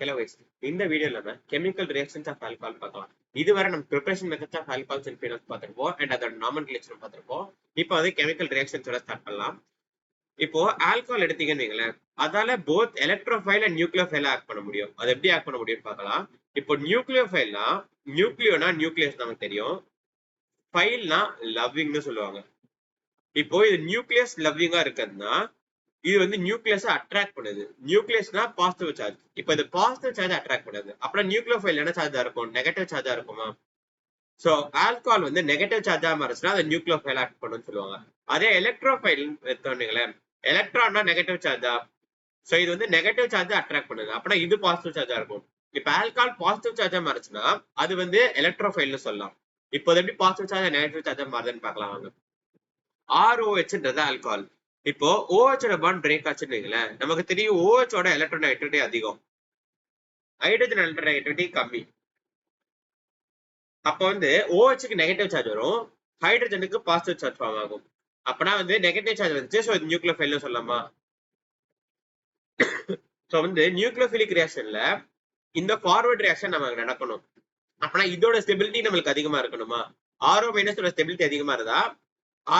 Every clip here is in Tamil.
Hello guys. இந்த வீடியோல நம்ம chemical reactions of alcohol பார்க்கலாம். இதுவரை நம்ம preparation methods of alcohols and phenols பார்த்திருப்போம் and அதோட nomenclature பார்த்திருப்போம். இப்போ வந்து chemical reactions ஓட ஸ்டார்ட் பண்ணலாம். இப்போ ஆல்கஹால் எடுத்தீங்கன்னு வைங்களேன், அதால both electrophile and nucleophile act பண்ண முடியும். அது எப்படி ஆக்ட் பண்ண முடியும்னு பார்க்கலாம். இப்போ நியூக்ளியோஃபைல்னா நியூக்ளியோனா நியூக்ளியஸ் நமக்கு தெரியும். ஃபைல்னா லவ்விங்னு சொல்லுவாங்க. இப்போ இது நியூக்ளியஸ் லவ்விங்கா இருக்கிறதுனா இது வந்து நியூக்ளியஸை அட்ராக்ட் பண்ணுது. நியூக்ளியஸ்னா பாசிட்டிவ் சார்ஜ். இப்போ இது பாசிட்டிவ் சார்ஜ் அட்ராக்ட் பண்ணுது. அப்புறம் நியூக்ளியோஃபைல் என்ன சார்ஜா இருக்கும்? நெகட்டிவ் சார்ஜா இருக்குமா? சோ ஆல்கஹால் வந்து நெகட்டிவ் சார்ஜா மாறிச்சுன்னா அதை நியூக்ளியோஃபைல் ஆக்ட் பண்ணுன்னு சொல்லுவாங்க. அதே எலக்ட்ரோஃபைல் எடுத்தோன்னீங்களேன், எலக்ட்ரான்னா நெகட்டிவ் சார்ஜா. சோ இது வந்து நெகட்டிவ் சார்ஜ் அட்ராக்ட் பண்ணுது. அப்படின்னா இது பாசிட்டிவ் சார்ஜா இருக்கும். இப்ப ஆல்கஹால் பாசிட்டிவ் சார்ஜா மாறிச்சுன்னா அது வந்து எலக்ட்ரோஃபைல்னு சொல்லலாம். இப்போ அது எப்படி பாசிட்டிவ் சார்ஜ் நெகட்டிவ் சார்ஜா மாறுதுன்னு பார்க்கலாம் வாங்க. ROHன்றது ஆல்கஹால். இப்போ OH ஓட பாண்ட் பிரேக் ஆச்சுன்னு வைங்களேன், நமக்கு தெரியும் OH ஓட எலக்ட்ரோநெகட்டிவிட்டி அதிகம், ஹைட்ரஜன் எலக்ட்ரோநெகட்டிவிட்டி கம்மி. அப்ப வந்து OHக்கு நெகட்டிவ் சார்ஜ் வரும், ஹைட்ரஜனுக்கு பாசிட்டிவ் சார்ஜ் ஃபார்ம் ஆகும். அப்பனா வந்து நெகட்டிவ் சார்ஜ் வந்துச்சு, சோ இது நியூக்ளியோஃபைல்னு சொல்லலாமா? சோ வந்து நியூக்ளியோஃபிலிக் ரியாக்ஷன்ல இந்த ஃபார்வர்ட் ரியாக்ஷன் நமக்கு நடக்கணும். அப்பனா இதோட ஸ்டெபிலிட்டி நம்மளுக்கு அதிகமா இருக்கணுமா? RO மைனஸோட ஸ்டெபிலிட்டி அதிகமா இருந்தா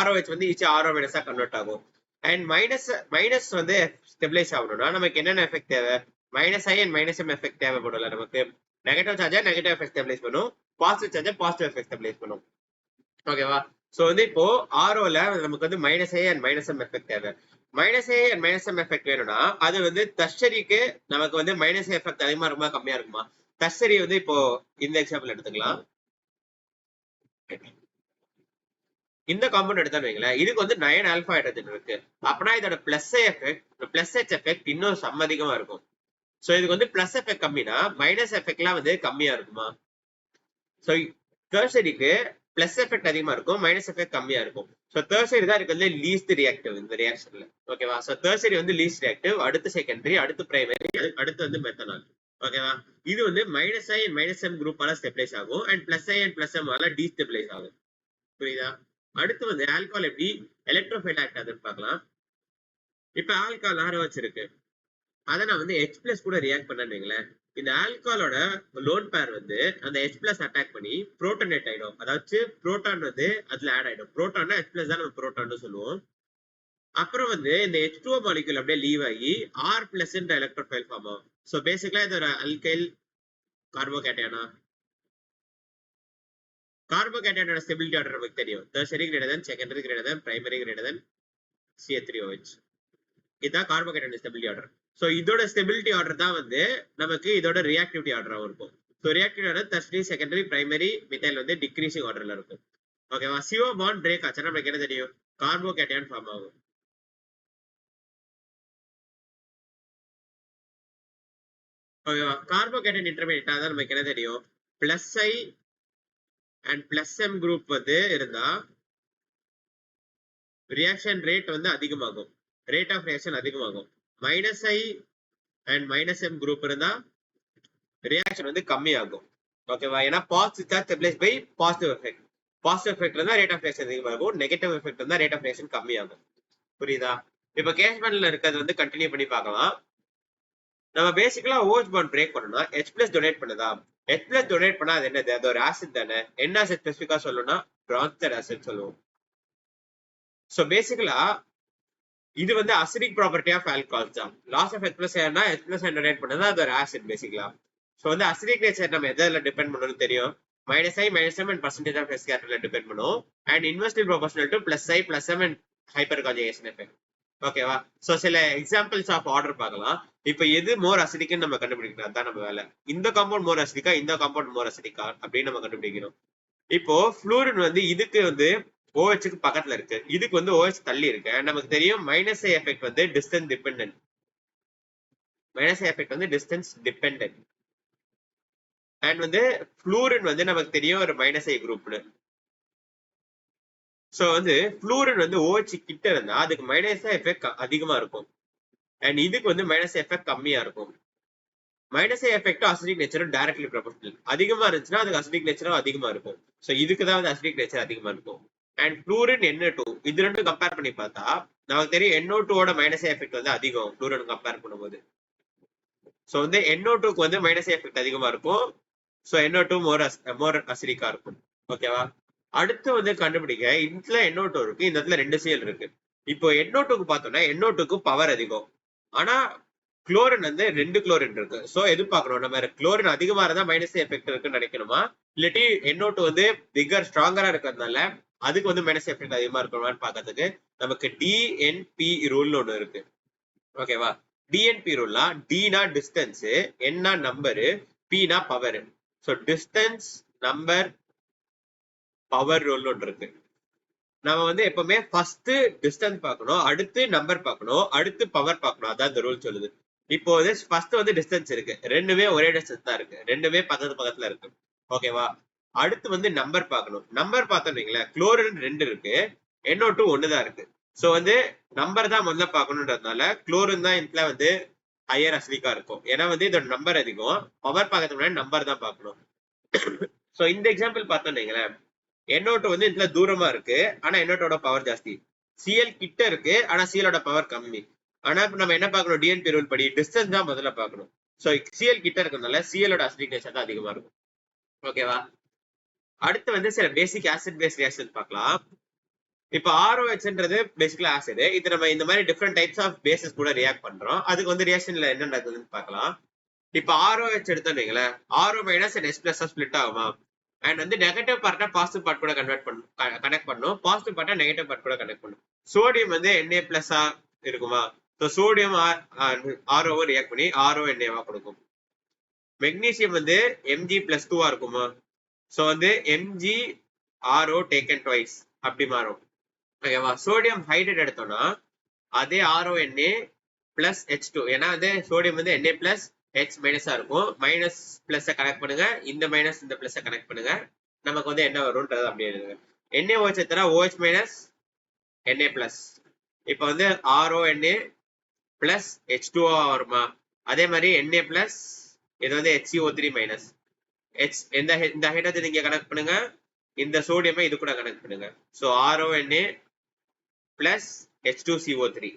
ROH வந்து ஈச் RO மைனஸா கன்வெர்ட் ஆகும். அண்ட் மைனஸ் வந்து ஸ்டெபிலைஸ் ஆகணும்னா நமக்கு என்னென்ன எஃபெக்ட் தேவை? Minus I and minus M effect தேவைப்படும்ல நமக்கு. நெகட்டிவ் சார்ஜா நெகட்டிவ் எஃபெக்ட் ஸ்டெபிலைஸ் பண்ணும், பாசிட்டிவ் சார்ஜா பாசிட்டிவ் எஃபெக்ட் ஸ்டெபிலைஸ் பண்ணும். ஓகேவா? சோ வந்து இப்போ ஆர்ஓல நமக்கு வந்து minus I and minus M effect தேவை. Minus I and minus M effect வேணும்னா அது வந்து டர்ஷரிக்கு நமக்கு வந்து மைனஸ் எஃபெக்ட் அதிகமா இருக்குமா கம்மியா இருக்குமா? டர்ஷரி வந்து இப்போ இந்த எக்ஸாம்பிள் எடுத்துக்கலாம். இந்த காம்பவுண்ட் எடுத்தான்னு வைங்களேன், இதுக்கு வந்து 9 ஆல்பா ஹைட்ரஜன் இருக்கு. அப்படின்னா இதோட பிளஸ் ஹெச் எஃபெக்ட் இன்னும் சம்மதிகமா இருக்கும். சோ இதுக்கு வந்து பிளஸ் எஃபெக்ட் கம்மினா மைனஸ் எஃபெக்ட்லாம் வந்து கம்மியா இருக்குமா? சோ டெர்ஷரிக்கு பிளஸ் எஃபெக்ட் அதிகமா இருக்கும், மைனஸ் எஃபெக்ட் கம்மியா இருக்கும். சோ டெர்ஷரி தான் இருக்கிறதுல லீஸ்ட் ரியாக்டிவ் இந்த ரியாக்ஷன்ல. ஓகேவா? சோ டெர்ஷரி வந்து லீஸ்ட் ரியாக்டிவ், அடுத்து செகண்டரி, அடுத்து பிரைமரி, அடுத்து வந்து மெத்தனால். ஓகேவா? இது வந்து minus I and minus M group ஆல ஸ்டெபிலைஸ் ஆகும் and plus I and plus M ஆல டீஸ்டெபிலைஸ் ஆகும். புரியுதா? அடுத்து வந்து ஆல்கஹால் எப்படி எலக்ட்ரோஃபைல் ஆக்ட் ஆகுதுன்னு பார்க்கலாம். இப்ப ஆல்கஹால் ROH இருக்கு, அதை நான் வந்து H+ கூட ரியாக்ட் பண்ணீங்களேன், இந்த ஆல்கஹாலோட லோன் பேர் வந்து அந்த H+ அட்டாக் பண்ணி புரோட்டனேட் ஆயிடும். அதாவது புரோட்டான் வந்து அதுல ஆட் ஆயிடும். புரோட்டான்னா H+ தான் நம்ம புரோட்டான்னு சொல்லுவோம். அப்புறம் வந்து இந்த H2O மாலிக்யூல் அப்படியே லீவ் ஆகி R+ எலக்ட்ரோஃபைல் ஃபார்ம் ஆகும். ஸோ பேசிக்கலா இது ஒரு அல்கைல் கார்போகேட்டையானா? கார்போகேட்டையோட ஸ்டெபிலிட்டி ஆர்டர் நமக்கு தெரியும். Tertiary greater than, secondary greater than, primary greater than CH3OH. இதுதான் கார்போகேட்டையோட ஸ்டெபிலிட்டி ஆர்டர். சோ இதோட ஸ்டெபிலிட்டி ஆர்டர் தான் வந்து நமக்கு இதோட ரியாக்டிவிட்டி ஆர்டராகவும் இருக்கும். So reactivity order tertiary, secondary, primary, methyl வந்து டிக்ரீசிங் ஆர்டர்ல இருக்கும். ஓகேவா? CO பாண்ட் பிரேக் ஆச்சுன்னா நமக்கு என்ன தெரியும்? கார்போகேட்டையான் ஃபார்ம் ஆகும். ஓகேவா? கார்போகேட்டையன் இன்டர்மீடியட் தான் நமக்கு என்ன தெரியும்? Plus I and plus M group வந்து இருந்தா ரியாக்ஷன் ரேட் வந்து அதிகமாகும், ரேட் ஆஃப் ரியாக்ஷன் அதிகமாகும். Minus I and minus M group இருந்தா ரியாக்ஷன் வந்து கம்மியாகும். ஓகேவா? ஏன்னா positive charge stabilise by positive effect. Positive effect இருந்தா ரேட் ஆஃப் ரியாக்ஷன் அதிகமாகும், நெகட்டிவ் எஃபெக்ட் இருந்தா ரேட் ஆஃப் ரியாக்ஷன் கம்மியாகும். புரியுதா? இப்ப கேஸ் பேண்ட்ல இருக்கிறது வந்து கண்டினியூ பண்ணி பார்க்கலாம். நம்ம பேசிக்கலா OH பாண்ட் பிரேக் பண்ணணும்னா H+ டொனேட் பண்ணுதா? H+ டொனேட் பண்ணா அது என்னது? அது ஒரு ஆசிட் தானே. என்ன ஆசிட் ஸ்பெசிஃபிக்கா சொல்லணும்னா பிரான்ஸ்டட் ஆசிட் சொல்லுவோம். சோ பேசிக்கலா இது வந்து அசிடிக் ப்ராப்பர்ட்டி ஆஃப் ஆல்கஹால்ஸ் தான். லாஸ் ஆஃப் H+ ஏன்னா H+ டொனேட் பண்ணதா அது ஒரு ஆசிட் பேசிக்கலா. சோ வந்து அசிடிக் நேச்சர் நம்ம எதுல டிபெண்ட் பண்ணணும்னு தெரியும். Minus I minus M and percentage of S கேரக்டர்ல டிபெண்ட் பண்ணும். And inversely proportional to plus I plus M and hyperconjugation effect. ஓகேவா? சோ சில எக்ஸாம்பிள்ஸ் ஆஃப் ஆர்டர் பார்க்கலாம். இப்போ எது மோர் அசிடிக்னு நம்ம கண்டுபிடிக்கணும், அதான் நம்ம வேலை. இந்த காம்பவுண்ட் மோர் அசிடிக்கா, இந்த காம்பவுண்ட் மோர் அசிடிக்கா அப்படின்னு நம்ம கண்டுபிடிக்கணும். இப்போ ஃப்ளூரின் வந்து இதுக்கு வந்து OHக்கு பக்கத்துல இருக்கு, இதுக்கு வந்து OH தள்ளி இருக்கு. நமக்கு தெரியும் மைனஸ் ஐ எஃபெக்ட் வந்து distance dependent. Minus I effect வந்து டிஸ்டன்ஸ் டிபெண்டன்ட். அண்ட் வந்து ஃப்ளூரின் வந்து நமக்கு தெரியும் ஒரு மைனஸ் ஐ குரூப்னு. சோ வந்து ஃப்ளூரின் வந்து OH கிட்ட இருந்தா அதுக்கு மைனஸ் ஐ எஃபெக்ட் அதிகமா இருக்கும் அண்ட் இதுக்கு வந்து மைனஸ் எஃபெக்ட் கம்மியா இருக்கும். மைனஸ் ஐ எஃபெக்ட் அசிடிக் நேச்சரும் டைரக்ட்லி ப்ரொபோர்ஷனல். அதிகமா இருந்துச்சுன்னா அதுக்கு அசிடிக் நேச்சரும் அதிகமா இருக்கும். சோ இதுக்கு தான் வந்து அசிடிக் நேச்சர் அதிகமா இருக்கும். அண்ட் ஃப்ளூரின் NO2 இது ரெண்டும் கம்பேர் பண்ணி பார்த்தா நமக்கு தெரியும் NO2 ஓட மைனஸ் ஐ எஃபெக்ட் வந்து அதிகம் ஃப்ளூரின் கம்பேர் பண்ணும்போது. ஸோ வந்து NO2க்கு வந்து மைனஸ் எஃபெக்ட் அதிகமா இருக்கும். ஸோ NO2 மோர் அசிடிக்கா இருக்கும். ஓகேவா? அடுத்து வந்து கண்டுபிடிக்க இதுல NO2 இருக்கு, இந்த இடத்துல 2 Cl இருக்கு. இப்போ NO2க்கு பார்த்தோம்னா NO2க்கு பவர் அதிகம். ஆனா குளோரின் வந்து 2 குளோரின் இருக்கு. ஸோ எது பார்க்கணும், நம்ம குளோரின் அதிகமா இருந்தா மைனஸ் எஃபெக்ட் இருக்குன்னு நினைக்கணுமா, இல்லாட்டி NO2 வந்து பிகர் ஸ்ட்ராங்கரா இருக்கிறதுனால அதுக்கு வந்து மைனஸ் எஃபெக்ட் அதிகமா இருக்கணுமான்னு பார்க்கறதுக்கு நமக்கு DNP ரூல்னு ஒண்ணு இருக்கு. ஓகேவா? DNP ரூல்னா Dனா டிஸ்டன்ஸ், Nனா நம்பரு, Pனா power. So distance number power ரூல்னு ஒன்று இருக்கு. நம்ம வந்து எப்பவுமே ஃபர்ஸ்ட் டிஸ்டன்ஸ் பார்க்கணும், அடுத்து நம்பர் பார்க்கணும், அடுத்து பவர் பார்க்கணும். அதான் இந்த ரூல் சொல்லுது. இப்போ வந்து ஃபர்ஸ்ட் வந்து டிஸ்டன்ஸ் இருக்கு, ரெண்டுமே ஒரே டிஸ்டன்ஸ் தான் இருக்கு, ரெண்டுமே பக்கத்துல இருக்கு. ஓகேவா? அடுத்து வந்து நம்பர் பார்க்கணும். நம்பர் பார்த்தோம்னீங்களா, குளோரின் 2 இருக்கு, NO2 1 தான் இருக்கு. ஸோ வந்து நம்பர் தான் முதல்ல பார்க்கணுன்றதுனால குளோரின் தான் இதுல வந்து ஹையர் அசிடிக்கா இருக்கும். ஏன்னா வந்து இதோட நம்பர் அதிகம். பவர் பார்க்கறதுக்கு முன்னாடி நம்பர் தான் பார்க்கணும். ஸோ இந்த எக்ஸாம்பிள் பார்த்தோம்னீங்களேன், NO2 வந்து இதுல தூரமா இருக்கு, ஆனா NO2 பவர் ஜாஸ்தி. Cl கிட்ட இருக்கு, ஆனா Cl ஓட பவர் கம்மி. ஆனா இப்ப நம்ம என்ன பார்க்கணும், DNP ரூல் படி டிஸ்டன்ஸ் தான் முதல்ல பார்க்கணும். சோ Cl கிட்ட இருக்கிறதுனால Cl ஓட அசிடிக் நேச்சர் தான் அதிகமா இருக்கும். ஓகேவா? அடுத்து வந்து சில பேசிக் ஆசிட் பேஸ் ரியாக்ஷன் பார்க்கலாம். இப்ப ROHன்றது பேசிக்கலா ஆசிட். இது நம்ம இந்த மாதிரி டிஃப்ரெண்ட் டைப்ஸ் ஆஃப் பேசஸ் கூட ரியாக்ட் பண்றோம். அதுக்கு வந்து ரியாக்ஷன்ல என்ன நடக்குதுன்னு பார்க்கலாம். இப்ப ROH எடுத்தோம்னீங்களா, RO minus and H plus split ஆகுமா, அண்ட் வந்து நெகட்டிவ் பார்ட்டா பாசிட்டிவ் பார்ட் கூட கனெக்ட் பண்ணும், பாசிட்டிவ் பார்ட்டா நெகட்டிவ் பார்ட் கூட கனெக்ட் பண்ணும். சோடியம் வந்து Na பிளஸ்ஸா இருக்குமா, ஸோ சோடியம் RO ரியாக்ட் பண்ணி RO Na கொடுக்கும். மெக்னீசியம் வந்து Mg பிளஸ் 2 இருக்குமா, ஸோ வந்து Mg RO டேக்கன் ட்வைஸ் அப்படி மாறும். ஓகேவா? சோடியம் ஹைட்ரேட் எடுத்தோம்னா அதே RONA பிளஸ் H2, ஏன்னா வந்து சோடியம் வந்து Na பிளஸ் H மைனஸா இருக்கும். மைனஸ் பிளஸ் கனெக்ட் பண்ணுங்க, இந்த மைனஸ் இந்த பிளஸ் கனெக்ட் பண்ணுங்க, நமக்கு வந்து என்ன வரும்ன்றது அப்படி எழுதுங்க. NaOH எத்தனை OH மைனஸ் Na பிளஸ், இப்போ வந்து RONA பிளஸ் H2O வருமா, அதே மாதிரி Na பிளஸ் இது வந்து HCO3 மைனஸ் H, இந்த ஹைட்ரஜன் இங்க கனெக்ட் பண்ணுங்க, இந்த சோடியமை இது கூட கனெக்ட் பண்ணுங்க. So RONA plus H2CO3.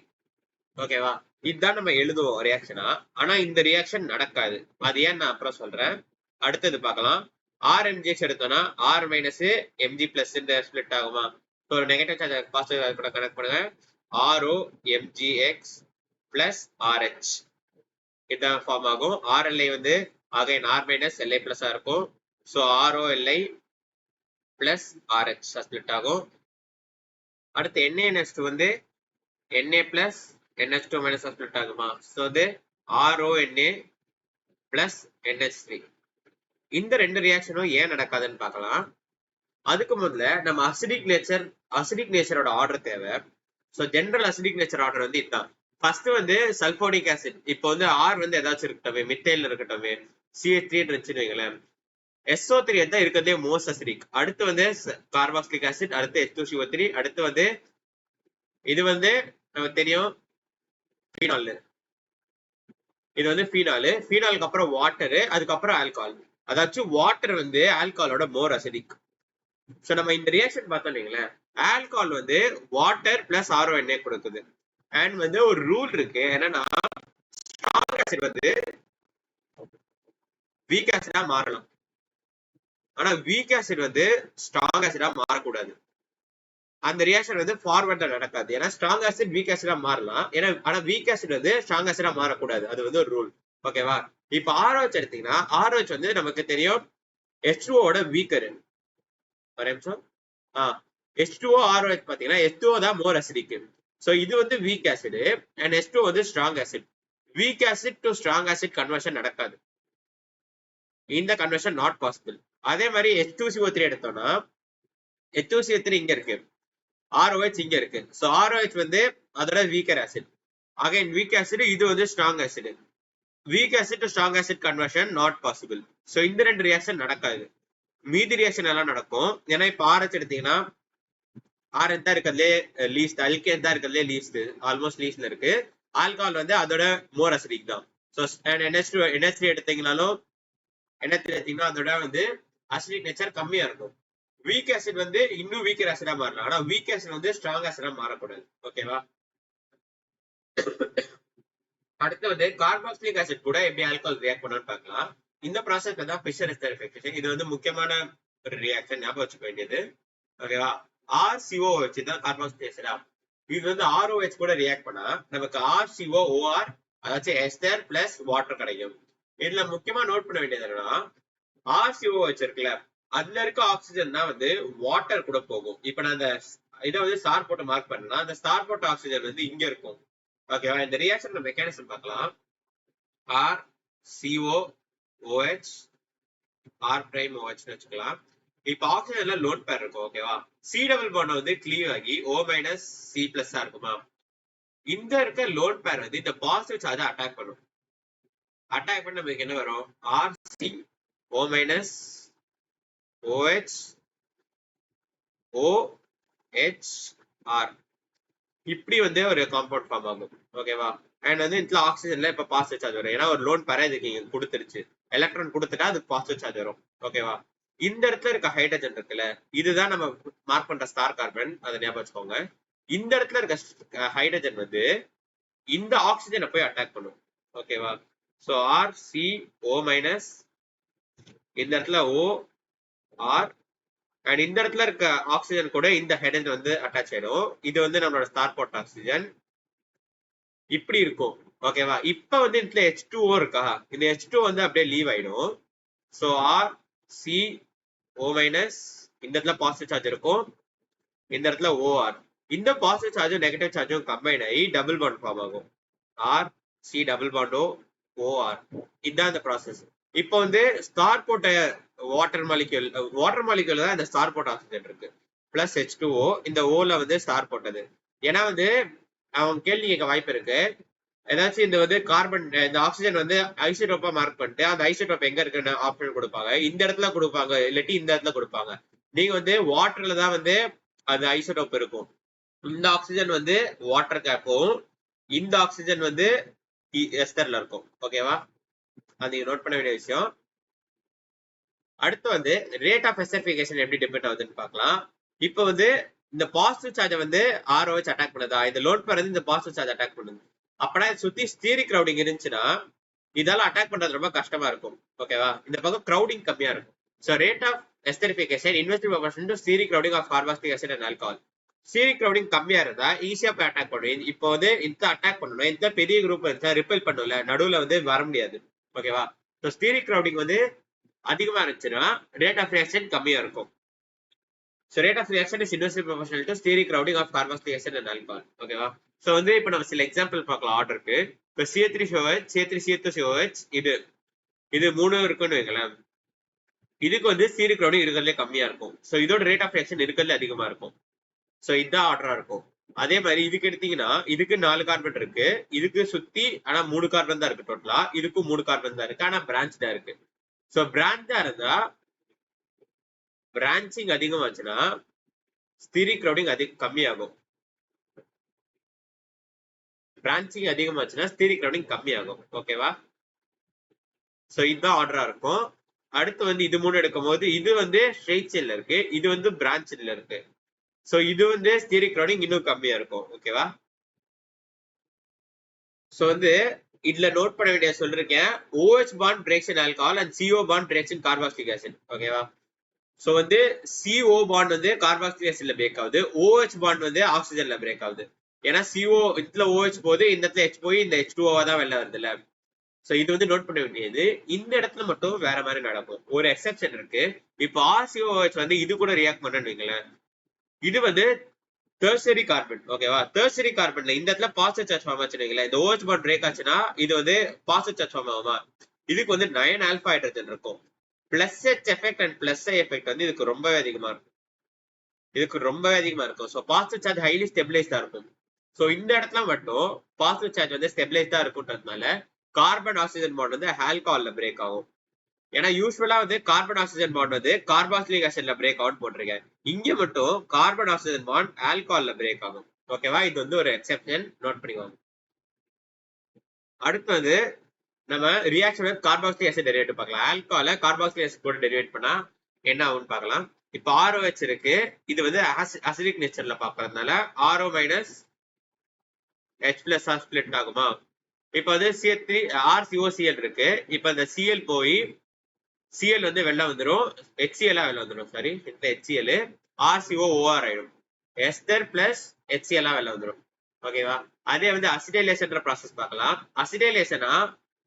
ஓகேவா? இதுதான் நம்ம எழுதுவோம் ரியாக்ஷனா. ஆனா இந்த ரியாக்ஷன் நடக்காது. அது ஏன் நான் அப்புறம் சொல்றேன். அடுத்தது பார்க்கலாம். RMgx எடுத்தோம்னா R minus Mg plus split ஆகுமா, ஸோ நெகட்டிவ் சார்ஜ் பாசிட்டிவ் கூட கனெக்ட் பண்ணுங்க, ROMgx பிளஸ் RH இதான் ஃபார்ம் ஆகும். RLi வந்து again R minus Li plus இருக்கும். So ROLi plus RH split ஆகும். அடுத்து NaNH2 வந்து Na plus NH2 minus split ஆகுமா, ஸோ வந்து RONA பிளஸ் NH3. இந்த ரெண்டு ரியாக்ஷனும் ஏன் நடக்காதுன்னு பார்க்கலாம். அதுக்கு முதல்ல நம்ம அசிடிக் நேச்சரோட ஆர்டர் தேவை. So general acidic nature order வந்து இதுதான். ஃபர்ஸ்ட் வந்து சல்போனிக் ஆசிட், இப்போ வந்து R வந்து ஏதாச்சும் இருக்கட்டுமே, மித்தைல் இருக்கட்டுமே, CH3 இருந்துச்சுன்னு வைங்களேன், SO3 தான் இருக்கிறதே மோஸ்ட் அசிடிக். அடுத்து வந்து கார்பாக்சிலிக் ஆசிட், அடுத்து H2CO3, அடுத்து வந்து இது வந்து நமக்கு தெரியும் ஃபீனால். இது வந்து ஃபீனாலுக்கு அப்புறம் வாட்டர், அதுக்கப்புறம் ஆல்கஹால். அதாச்சும் வாட்டர் வந்து ஆல்கஹாலோட மோர் அசிடிக். சோ நம்ம இந்த ரியாக்ஷன் பார்த்தோம் இல்லைங்களா, ஆல்கஹால் வந்து வாட்டர் பிளஸ் RONA கொடுக்குது. அண்ட் வந்து ஒரு ரூல் இருக்கு, என்னன்னா ஸ்ட்ராங் ஆசிட் வந்து வீக் ஆசிடா மாறலாம், ஆனா வீக் ஆசிட் வந்து ஸ்ட்ராங் ஆசிடா மாறக்கூடாது. அந்த ரியாக்ஷன் வந்து ஃபார்வர்ட்ல நடக்காது. ஏன்னா ஸ்ட்ராங் ஆசிட் வீக் ஆசிடா மாறலாம், ஏன்னா ஆனா வீக் ஆசிட் வந்து ஸ்ட்ராங் ஆசிடா மாறக்கூடாது. அது வந்து ஒரு ரூல். ஓகேவா? இப்ப ROH எடுத்தீங்கன்னா ROH வந்து நமக்கு தெரியும் H2O ஓட வீக்கர். ஒரு நிமிஷம். H2O ROH பாத்தீங்கன்னா H2O தான் மோர் அசிடிக். சோ இது வந்து வீக் ஆசிட் அண்ட் H2O வந்து strong acid. Week acid to strong acid conversion நடக்காது. இந்த கன்வர்ஷன் நாட் பாசிபிள். அதே மாதிரி H2CO3 எடுத்தோம்னா H2CO3 இங்க இருக்கு, ROH இங்க இருக்கு. சோ ROH வந்து அதோட weaker acid. Again week acid, இது வந்து strong acid. Week acid to strong acid conversion not possible. So இந்த ரெண்டு ரியாக்ஷன் நடக்காது. மீதி ரியாக்ஷன் எல்லாம் நடக்கும். ஏன்னா இப்ப RH எடுத்தீங்கன்னா RN தான் இருக்கிறதுலே லீஸ்ட், அல்கேன் தான் இருக்கிறதுலே லீஸ்ட், ஆல்மோஸ்ட் லீஸ்ட்ல இருக்கு. ஆல்கஹால் வந்து அதோட மோர் அசிடிக் தான். சோ NH3 எடுத்தீங்கனாலும் NH3 எடுத்தீங்கன்னா அதோட வந்து அசிடிக் நேச்சர் கம்மியா இருக்கும். வீக் ஆசிட் வந்து இன்னும் வீக்கர் ஆசிடா மாறலாம், ஆனா வீக் ஆசிட் வந்து ஸ்ட்ராங் ஆசிடா மாறக்கூடாது. ஓகேவா? அடுத்து வந்து கார்பாக்சிலிக் ஆசிட் கூட எப்படி ஆல்கஹால் ரியாக்ட் பண்ணணும்னு பார்க்கலாம். இந்த ப்ராசஸ் தான் ஃபிஷர் எஸ்டரிஃபிகேஷன். இது வந்து முக்கியமான ஒரு ரியாக்ஷன், ஞாபகம் வச்சுக்க வேண்டியது. ஓகேவா? RCOOH தான் கார்பாக்சிலிக் ஆசிடா. இது வந்து ROH கூட ரியாக்ட் பண்ணா நமக்கு RCOOR அதாச்சும் எஸ்டர் பிளஸ் வாட்டர் கிடைக்கும். இதுல முக்கியமா நோட் பண்ண வேண்டியது என்னன்னா RCOOH இருக்குல்ல, அதுல இருக்க ஆக்சிஜன் தான் வந்து வாட்டர் கூட போகும். இப்ப நான் அந்த இதை வந்து ஸ்டார் போட்டு மார்க் பண்ணா அந்த ஸ்டார் போட்ட ஆக்சிஜன் வந்து இங்க இருக்கும். ஓகேவா? இந்த ரியாக்ஷன் மெக்கானிசம் பார்க்கலாம். RCOOH R'OH வச்சுக்கலாம். இப்ப ஆக்சிஜன்ல லோன் பேர் இருக்கும். ஓகேவா? C டபுள் பாண்ட் வந்து கிளீவ் ஆகி O மைனஸ் C பிளஸ் இருக்குமா? இந்த இருக்க லோன் பேர் வந்து இந்த பாசிட்டிவ் சார்ஜ் அட்டாக் பண்ணும். அட்டாக் பண்ண நமக்கு என்ன வரும்? RC O minus OH OHR இப்படி வந்து ஒரு காம்பவுண்ட் ஃபார்ம் ஆகும். ஓகேவா? அண்ட் வந்து இதுல ஆக்சிஜன்ல இப்ப பாசிட்டிவ் சார்ஜ் வரும். ஏன்னா ஒரு லோன் பேர் இதுக்கு கொடுத்துருச்சு. எலக்ட்ரான் கொடுத்துட்டா அதுக்கு பாசிட்டிவ் சார்ஜ் வரும். ஓகேவா? இந்த இடத்துல இருக்க ஹைட்ரஜன் இருக்குல்ல, இதுதான் நம்ம மார்க் பண்ற ஸ்டார் கார்பன். அதை ஞாபகம் வச்சுக்கோங்க. இந்த இடத்துல இருக்க ஹைட்ரஜன் வந்து இந்த ஆக்சிஜனை போய் அட்டாக் பண்ணும். ஓகேவா? சோ RCO மைனஸ் இந்த இடத்துல OR அண்ட் இந்த இடத்துல இருக்க ஆக்சிஜன் கூட இந்த ஹைட்ரஜன் வந்து அட்டாச் ஆயிடும். இது வந்து நம்மளோட ஸ்டார் போட்ட ஆக்சிஜன் இப்படி இருக்கும். ஓகேவா? இப்ப வந்து இதுல H2O இருக்கா, இந்த H2 வந்து அப்படியே லீவ் ஆயிடும். சோ RCO மைனஸ் இந்த இடத்துல பாசிட்டிவ் சார்ஜ் இருக்கும், இந்த இடத்துல OR. இந்த பாசிட்டிவ் சார்ஜும் நெகட்டிவ் சார்ஜும் கம்பைன் ஆகி டபுள் பாண்ட் ஃபார்ம் ஆகும். RC double bond OR. இதுதான் இந்த ப்ராசஸ். இப்போ வந்து ஸ்டார் போட்ட வாட்டர் மாலிக்யூல் தான் இந்த ஸ்டார் போட்ட ஆக்சிஜன் இருக்கு பிளஸ் H2O. இந்த ஓல வந்து ஸ்டார் போட்டது. ஏன்னா வந்து அவங்க கேள்வி கேட்க வாய்ப்பு இருக்கு. ஏதாச்சும் இந்த வந்து கார்பன் இந்த ஆக்சிஜன் வந்து ஐசோடோப்பா மார்க் பண்ணிட்டு அந்த ஐசோடோப் எங்க இருக்குன்னு ஆப்ஷன் கொடுப்பாங்க. இந்த இடத்துல கொடுப்பாங்க, இல்லாட்டி இந்த இடத்துல கொடுப்பாங்க. நீங்க வந்து வாட்டர்ல தான் வந்து அது ஐசோடோப் இருக்கும். இந்த ஆக்சிஜன் வந்து வாட்டர் கேப்பும், இந்த ஆக்சிஜன் வந்து எஸ்டர்ல இருக்கும். ஓகேவா? அது நோட் பண்ண வேண்டிய விஷயம். அடுத்து வந்து ரேட் ஆஃப் எஸ்டரிஃபிகேஷன் எப்படி டிபெண்ட் ஆகுதுன்னு பார்க்கலாம். இப்போ வந்து இந்த பாசிட்டிவ் சார்ஜை வந்து ROH அட்டாக் பண்ணுதா, இந்த லோன் பேர் வந்து இந்த பாசிட்டிவ் சார்ஜ் அட்டாக் பண்ணுது. அப்பனா சுத்தி ஸ்டீரிக் கிரவுடிங் இருந்துச்சுன்னா இதால அட்டாக் பண்றது ரொம்ப கஷ்டமா இருக்கும். ஓகேவா? இந்த பக்கம் கிரவுடிங் கம்மியா இருக்கும். So rate of esterification inversely proportional to steric crowding of carboxylic acid and alcohol. Steric crowding கம்மியா இருந்தா ஈஸியா போய் அட்டாக் பண்ணும். இப்போ வந்து இந்த அட்டாக் பண்ணணும், இந்த பெரிய குரூப் இருந்தா ரிப்பெல் பண்ணும்ல, நடுவுல வந்து வர முடியாது. ஓகேவா? சோ ஸ்டீரிக் கிரவுடிங் வந்து அதிகமா இருந்துச்சுன்னா ரேட் ஆஃப் ரியாக்ஷன் கம்மியா இருக்கும். So rate of reaction is inversely proportional to steric crowding of carboxylic acid and alcohol. ஓகேவா? சோ வந்து இப்போ நம்ம சில எக்ஸாம்பிள் பார்க்கலாம் ஆர்டருக்கு. இப்போ CH3COH, CH3CH2COH இது மூணு இருக்குன்னு வைக்கலாம். இதுக்கு வந்து ஸ்டீரிக் கிரவுடிங் இருக்கிறதுலே கம்மியா இருக்கும். சோ இதோட ரேட் ஆஃப் ரியாக்ஷன் இருக்கிறதுல அதிகமா இருக்கும். சோ இதுதான் ஆர்டரா இருக்கும். அதே மாதிரி இதுக்கு எடுத்தீங்கன்னா இதுக்கு 4 கார்பன் இருக்கு, இதுக்கு சுத்தி ஆனா 3 கார்பன் தான் இருக்கு டோட்டலா, இதுக்கும் 3 கார்பன் தான் இருக்கு, ஆனா பிரான்ச் தான் இருக்கு. சோ பிரான்ச்சா இருந்தா பிரான்ச்சிங் அதிகமாச்சுன்னா ஸ்டீரிக் கிரவுடிங் கம்மியாகும். பிரான்ச்சிங் அதிகமாச்சுன்னா ஸ்டீரிக் கிரவுடிங் கம்மியாகும். ஓகேவா? சோ இதுதான் ஆர்டரா இருக்கும். அடுத்து வந்து இது மூணு எடுக்கும் போது இது வந்து ஸ்ட்ரெயிட் செல்ல இருக்கு, இது வந்து பிரான்ச்ல இருக்கு. சோ இது வந்து ஸ்டீரிக் கிரவுடிங் இன்னும் கம்மியா இருக்கும். ஓகேவா? சோ வந்து இதுல நோட் பண்ண வேண்டிய சொல்லிருக்கேன், OH bond breaks in alcohol and CO bond breaks in carboxylic acid. ஓகேவா? சோ வந்து CO bond வந்து கார்பாக்சிலிக் ஆசிட்ல பிரேக் ஆகுது, OH bond வந்து ஆக்சிஜன்ல பிரேக் ஆகுது. ஏன்னா CO இதுல OH போகுது, இந்த இடத்துல H போய் இந்த H2O தான் வெளில வருது இல்ல. சோ இது வந்து நோட் பண்ண வேண்டியது. இந்த இடத்துல மட்டும் வேற மாதிரி நடக்கும். ஒரு எக்ஸெப்ஷன் இருக்கு. இப்போ RCOH வந்து இது கூட ரியாக்ட் பண்ணணும்னு வைங்களேன், இது வந்து டெர்ஷரி கார்பன். ஓகேவா? டெர்ஷரி கார்பன்ல இந்த இடத்துல பாசிட்டிவ் சார்ஜ் ஃபார்ம் ஆச்சுன்னு வைங்களேன், இந்த OH bond பிரேக் ஆச்சுன்னா இது வந்து பாசிட்டிவ் சார்ஜ் ஃபார்ம் ஆகுமா? இதுக்கு வந்து 9 ஆல்பா ஹைட்ரஜன் இருக்கும். Plus H effect and plus I effect வந்து இதுக்கு ரொம்பவே அதிகமா இருக்கும். சோ பாசிட்டிவ் சார்ஜ் ஹைலி ஸ்டெபிலைஸ்டா இருக்கும். சோ இந்த இடத்துல மட்டும் பாசிட்டிவ் சார்ஜ் வந்து ஸ்டெபிலைஸ்டா இருக்குன்றதுனால கார்பன் ஆக்சிஜன் பாண்ட் வந்து ஆல்கஹால்ல பிரேக் ஆகும். ஏன்னா யூஸ்வலா வந்து கார்பன் ஆக்சிஜன் பாண்ட் வந்து கார்பாக்சிலிக் ஆசிட்ல பிரேக் ஆகும் போட்டிருக்கேன். இங்க மட்டும் கார்பன் ஆக்சிஜன் பாண்ட் ஆல்கஹால்ல பிரேக் ஆகும். ஓகேவா? இது வந்து ஒரு எக்ஸெப்ஷன், நோட் பண்ணிக்கோங்க. அடுத்து வந்து நம்ம ரியாக்ஷன் கார்பாக்சிலிக் ஆசிட் டெரிவேட் பார்க்கலாம். ஆல்கஹால கார்பாக்சிலிக் ஆசிட் கூட டெரிவேட் பண்ணா என்ன ஆகும்னு பார்க்கலாம். இப்போ ROH இருக்கு, இது வந்து அசிடிக் நேச்சர்ல பாக்குறதுனால RO minus H plus split ஆகுமா? இப்போ வந்து CH3 RCOCl இருக்கு. இப்போ இந்த Cl போய் Cl வந்து வெளில வந்துடும், HCl வெளில வந்துடும். சாரி, இந்த HCl RCOOR ஆயிடும். எஸ்டர் பிளஸ் HCl வெளில வந்துடும். ஓகேவா? அதே வந்து அசிடைலேஷன்ற ப்ராசஸ் பார்க்கலாம். அசிடைலேஷனா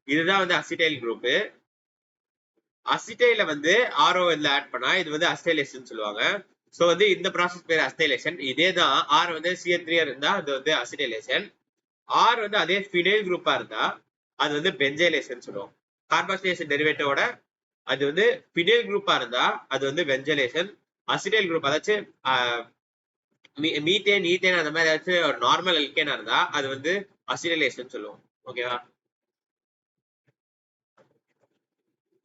இதுதான் வந்து அசிடைல் குரூப். அசிடைல வந்து RO இதுல ஆட் பண்ணா இது வந்து அசிடைலேஷன் சொல்லுவாங்க. சோ வந்து இந்த ப்ராசஸ் பேர் அசிடைலேஷன். இதே தான் R வந்து CH3 இருந்தா அது வந்து அசிடைலேஷன். R வந்து அதே ஃபினைல் குரூப்பா இருந்தா அது வந்து பென்சைலேஷன் சொல்லுவோம். கார்பாக்சிலேஷன் டெரிவேட்டிவோட அது வந்து ஃபினைல் குரூப்பா இருந்தா அது வந்து பென்சைலேஷன். அசிடைல் குரூப் அதாச்சும் மீத்தேன் ஈத்தேன் அந்த மாதிரி ஏதாச்சும் ஒரு நார்மல் அல்கேனா இருந்தா அது வந்து அசிடைலேஷன் சொல்லுவோம். ஓகேவா?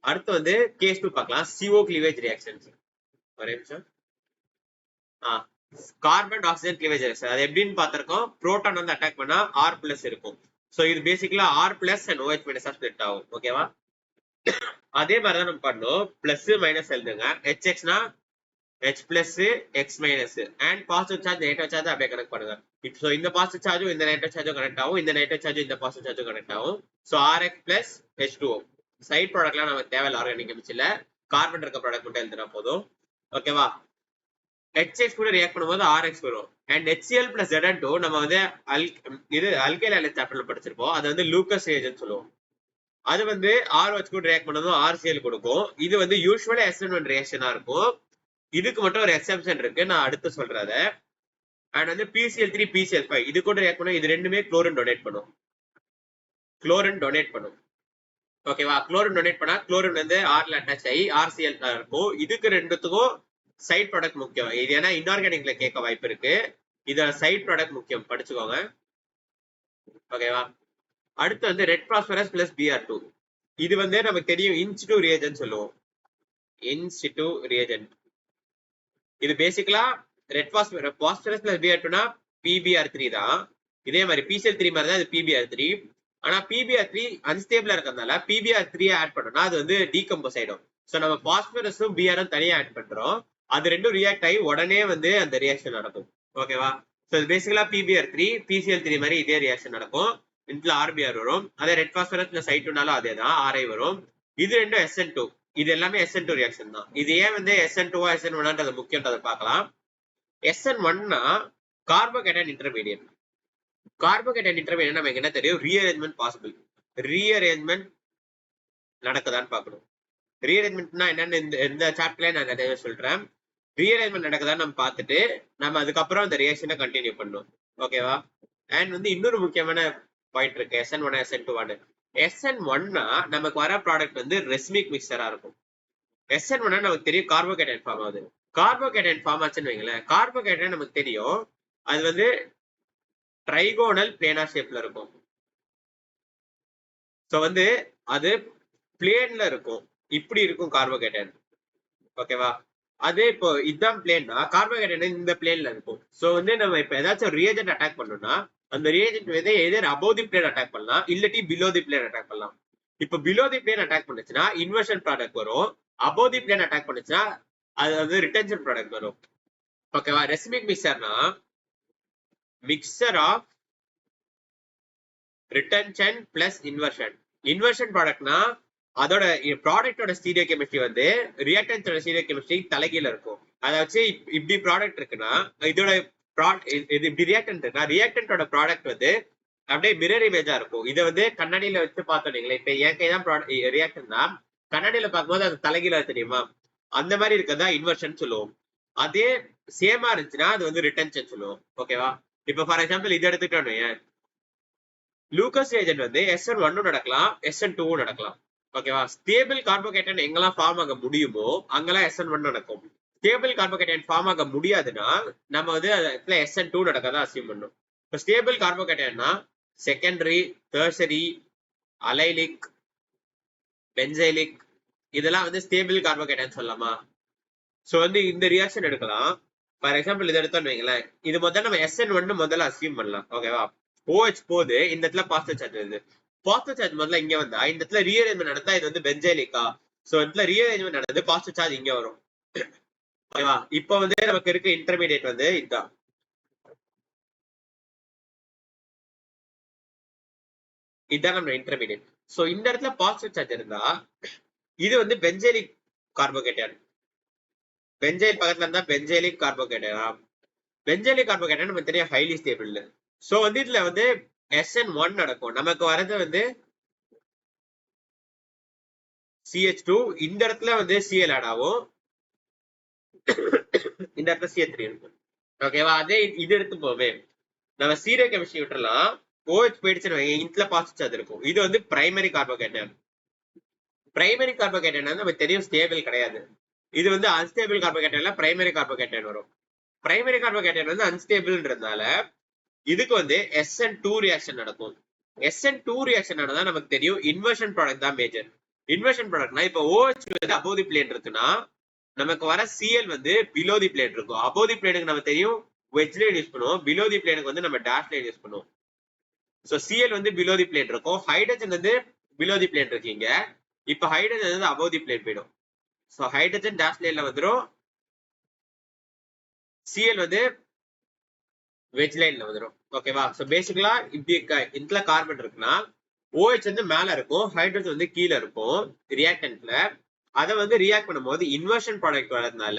அடுத்து வந்து கேஸ் 2 பார்க்கலாம். CO cleavage reactions. ஒரே நிமிஷம். கார்பன் ஆக்சிஜன் கிளீவேஜ் ரியாக்ஷன் அது எப்படின்னு பார்த்திருக்கோம். புரோட்டான் வந்து அட்டாக் பண்ணா R+ இருக்கும். சோ இது பேசிக்கலா R+ and OH- ஸ்ப்ளிட் ஆகும். ஓகேவா? அதே மாதிரி தான் நம்ம பண்ணோம். பிளஸ் மைனஸ் எழுதுங்க. HXனா H+, X- and positive charge negative charge அப்படியே கனெக்ட் பண்ணுங்க. இப்போ இந்த பாசிட்டிவ் சார்ஜும் இந்த நெகட்டிவ் சார்ஜும் கனெக்ட் ஆகும், இந்த நெகட்டிவ் சார்ஜும் இந்த பாசிட்டிவ் சார்ஜும் கனெக்ட் ஆகும். So RX+ H2O. சைட் ப்ராடக்ட்லாம் நமக்கு தேவையில்ல, ஆர்கானிக் கெமிஸ்ட்ரியில கார்பன் இருக்க ப்ராடக்ட் மட்டும் எழுதுனா போதும். ஓகேவா? HX கூட ரியாக்ட் பண்ணும்போது RX வரும். அண்ட் HCl plus Zn2 நம்ம வந்து இது அல்கைல் ஆலைட் சாப்டர்ல படிச்சிருப்போம். அது வந்து லூக்கஸ் ரியேஜன்ட் சொல்லுவோம். அது வந்து RH கூட ரியாக்ட் பண்ணதும் RCl கொடுக்கும். இது வந்து யூசுவலா SN1 ரியாக்ஷனா இருக்கும். இதுக்கு மட்டும் ஒரு எக்ஸெப்ஷன் இருக்கு, நான் அடுத்து சொல்றத. அண்ட் வந்து PCl3 PCl5 இது கூட ரியாக்ட் பண்ணும். இது ரெண்டுமே குளோரின் டொனேட் பண்ணும். குளோரின் டொனேட் பண்ணும். ஓகேவா? குளோரின் டொனேட் பண்ணா குளோரின் வந்து Rல அட்டாச் ஆகி RCl இருக்கும். இதுக்கு ரெண்டுத்துக்கும் சைட் ப்ராடக்ட் முக்கியம். இது ஏன்னா இன்ஆர்கானிக்ல கேட்க வாய்ப்பு இருக்கு. இதோட சைட் ப்ராடக்ட் முக்கியம், படிச்சுக்கோங்க. ஓகேவா? அடுத்து வந்து ரெட் பாஸ்பரஸ் பிளஸ் Br2. இது வந்து நமக்கு தெரியும் இன்சிட்டு ரியேஜன்ட் சொல்லுவோம். இன்சிட்டு ரியேஜன்ட் இது பேசிக்கலா ரெட் பாஸ்பரஸ் பிளஸ் Br2னா PBr3 தான். இதே மாதிரி PCl3 மாதிரி தான் இது PBr3. ஆனா PBr3 அன்ஸ்டேபிளா இருக்கிறதுனால PBr3 ஆட் பண்ணோம்னா அது வந்து டீகம்போஸ் ஆயிடும். சோ நம்ம பாஸ்பரஸும் பிஆரும் தனியா ஆட் பண்றோம். அது ரெண்டும் ரியாக்ட் ஆகி உடனே வந்து அந்த ரியாக்ஷன் நடக்கும். ஓகேவா? சோ பேசிக்கலா PBr3 PCl3 மாதிரி இதே ரியாக்ஷன் நடக்கும். இதுல RBr வரும். அதே ரெட் பாஸ்பரஸ் பிளஸ் I2னாலும் அதே தான் RI வரும். இது ரெண்டும் SN2. இது எல்லாமே SN2 ரியாக்ஷன் தான். இது ஏன் வந்து SN2 SN1 முக்கியன்றதை பார்க்கலாம். SN1னா கார்போகேட்டைன் இன்டர்மீடியட். கார்போகேட்டைன் இன்டர்மீடியட் நமக்கு என்ன தெரியும்? Rearrangement possible. ரீஅரேஞ்ச்மெண்ட் நடக்குதான்னு பார்க்கணும். ரீஅரேஞ்ச்மெண்ட்னா என்னன்னு இந்த சாப்டர்ல நான் நிறைய சொல்றேன். ரீஅரேஞ்ச்மெண்ட் நடக்குதான்னு நம்ம பார்த்துட்டு நம்ம அதுக்கப்புறம் அந்த ரியாக்ஷனை கண்டினியூ பண்ணணும். ஓகேவா? அண்ட் வந்து இன்னொரு முக்கியமான பாயிண்ட் இருக்கு. SN1 SN2 SN1னா நமக்கு வர ப்ராடக்ட் வந்து ரெஸ்மிக் மிக்சரா இருக்கும். SN1 நமக்கு தெரியும் கார்போகேட்டைன் ஃபார்ம் ஆகுது. கார்போகேட்டைன் ஃபார்ம் ஆச்சுன்னு வைங்களேன், கார்போகேட்டைன் நமக்கு தெரியும் அது வந்து ட்ரைகோனல் பிளேனார் ஷேப்ல இருக்கும். சோ வந்து அது பிளேன்ல இருக்கும். இப்படி இருக்கும் கார்போகேட்டைன். ஓகேவா? அதே இப்போ இதுதான் பிளேன்னா கார்போகேட்டைன் இந்த பிளேன்ல இருக்கும். சோ வந்து நம்ம இப்ப ஏதாச்சும் ரியேஜென்ட் அட்டாக் பண்ணோம்னா அந்த ரியேஜென்ட் வந்து either above the plane attack பண்ணலாம், இல்லாட்டி பிலோ தி பிளேன் அட்டாக் பண்ணலாம். இப்ப பிலோ தி பிளேன் அட்டாக் பண்ணுச்சுன்னா இன்வர்ஷன் ப்ராடக்ட் வரும். அபோவ் தி பிளேன் அட்டாக் பண்ணுச்சுன்னா அது வந்து ரிட்டன்ஷன் ப்ராடக்ட் வரும். ஓகேவா? ரெசிமிக் மிக்சர்னா mixture of retention plus inversion. Inversion ப்ராடக்ட்னா அதோட ப்ராடக்டோட ஸ்டீரியோ கெமிஸ்ட்ரி வந்து ரியாக்டன்ஸோட ஸ்டீரியோ கெமிஸ்ட்ரி தலைகீழ இருக்கும். அதை வச்சு இப்படி ப்ராடக்ட் இருக்குன்னா இதோட இது இப்படி ரியாக்டன்ட் இருக்குன்னா ரியாக்டன்டோட ப்ராடக்ட் வந்து அப்படியே மிரர் இமேஜா இருக்கும். இதை வந்து கண்ணாடியில வச்சு பார்த்தோம். இப்ப என் கை தான் ரியாக்டன்ட்னா கண்ணாடியில பார்க்கும்போது அது தலைகீழ தெரியுமா? அந்த மாதிரி இருக்கிறதா இன்வர்ஷன் சொல்லுவோம். அதே சேமா இருந்துச்சுன்னா அது வந்து ரிட்டன்ஷன் சொல்லுவோம். ஓகேவா? இப்ப ஃபார் எக்ஸாம்பிள் இது எடுத்துக்கிட்டோம். லூக்கஸ் ரியேஜென்ட் வந்து SN1 நடக்கலாம், SN2 நடக்கலாம். ஓகேவா? ஸ்டேபிள் கார்போகேட்டைன் எங்கெல்லாம் ஃபார்ம் ஆக முடியுமோ அங்கெல்லாம் SN1 நடக்கும். ஸ்டேபிள் கார்போகேட்டைன் ஃபார்ம் ஆக முடியாதுன்னா நம்ம வந்து அதுல SN2 நடக்கதான் அசியூம் பண்ணும். இப்போ ஸ்டேபிள் கார்போகேட்டைன்னா செகண்டரி, டெர்சரி, அலைலிக், பென்சைலிக் இதெல்லாம் வந்து ஸ்டேபிள் கார்போகேட்டைன் சொல்லலாமா? சோ வந்து இந்த ரியாக்ஷன் எடுக்கலாம். ஃபார் எக்ஸாம்பிள் இதை எடுத்தோம்னு வைங்களேன், இது முதல்ல நம்ம SN1 முதல்ல அசியூம் பண்ணலாம். ஓகேவா? OH போது இந்த இடத்துல பாசிட்டிவ் சார்ஜ் வருது. பாசிட்டிவ் சார்ஜ் முதல்ல இங்க வந்தா இந்த இடத்துல ரீஅரேஞ்ச்மெண்ட் நடந்தா இது வந்து பென்சைலிக்கா. சோ இடத்துல ரீஅரேஞ்ச்மெண்ட் நடந்து பாசிட்டிவ் சார்ஜ் இங்க வரும். ஓகேவா? இப்போ வந்து நமக்கு இருக்க இன்டர்மீடியேட் வந்து இதுதான். இதுதான் நம்ம இன்டர்மீடியட். சோ இந்த இடத்துல பாசிட்டிவ் சார்ஜ் இருந்தா இது வந்து பென்சைலிக் கார்போகேட்டன். பென்சைல் பக்கத்துல இருந்தா பென்சைலிக் கார்போகேட்டனா. பென்சைலிக் கார்போகேட்டன் நமக்கு தெரியும் ஹைலி ஸ்டேபிள். சோ வந்து இதுல வந்து SN1 நடக்கும். நமக்கு வரது வந்து CH2. இந்த இடத்துல வந்து Cl ஆட் ஆகும், இந்த இடத்துல CH3 இருக்கும். ஓகேவா? அதே இது எடுத்து போவே நம்ம சீரோ கெமிஸ்ட்ரி விட்டுறலாம். OH போயிடுச்சுன்னு இதுல பாசிட்டிவ் சார்ஜ் இருக்கும். இது வந்து பிரைமரி கார்போகேட்டன். பிரைமரி கார்போகேட்டன் வந்து நமக்கு தெரியும் ஸ்டேபிள் கிடையாது. இது வந்து அன்ஸ்டேபிள் கார்போகேட்டன்ல பிரைமரி கார்போகேட்டன் வரும். பிரைமரி கார்போகேட்டன் வந்து அன்ஸ்டேபிள்ன்றதுனால இதுக்கு வந்து SN2 ரியாக்ஷன் நடக்கும். SN2 ரியாக்ஷன் நடந்தா நமக்கு தெரியும் இன்வர்ஷன் ப்ராடக்ட் தான் மேஜர். இன்வர்ஷன் ப்ராடக்ட்னா இப்போ OH வந்து அபோவ் தி பிளேன் இருக்குன்னா நமக்கு வர Cl வந்து பிலோ தி பிளேன் இருக்கும். அபோவ் தி பிளேனுக்கு நம்ம தெரியும் வெஜ் லைன் யூஸ் பண்ணுவோம், பிலோ தி பிளேனுக்கு வந்து நம்ம டேஷ் லைன் யூஸ் பண்ணுவோம். சோ Cl வந்து பிலோ தி பிளேன் இருக்கும், ஹைட்ரஜன் வந்து பிலோ தி பிளேன் இருக்கீங்க. இப்ப ஹைட்ரஜன் வந்து அபோவ் தி பிளேன் போயிடும். சோ ஹைட்ரஜன் டேஷ் லைன்ல வந்துடும், Cl வந்து வெஜ் லைன்ல வந்துடும். ஓகேவா? சோ பேசிக்கலா இப்படி இதுல கார்பன் இருக்குன்னா OH வந்து மேல இருக்கும், ஹைட்ரஜன் வந்து கீழே இருக்கும் ரியாக்டன்ட்ல. அதை வந்து ரியாக்ட் பண்ணும்போது இன்வர்ஷன் ப்ராடக்ட் வரதுனால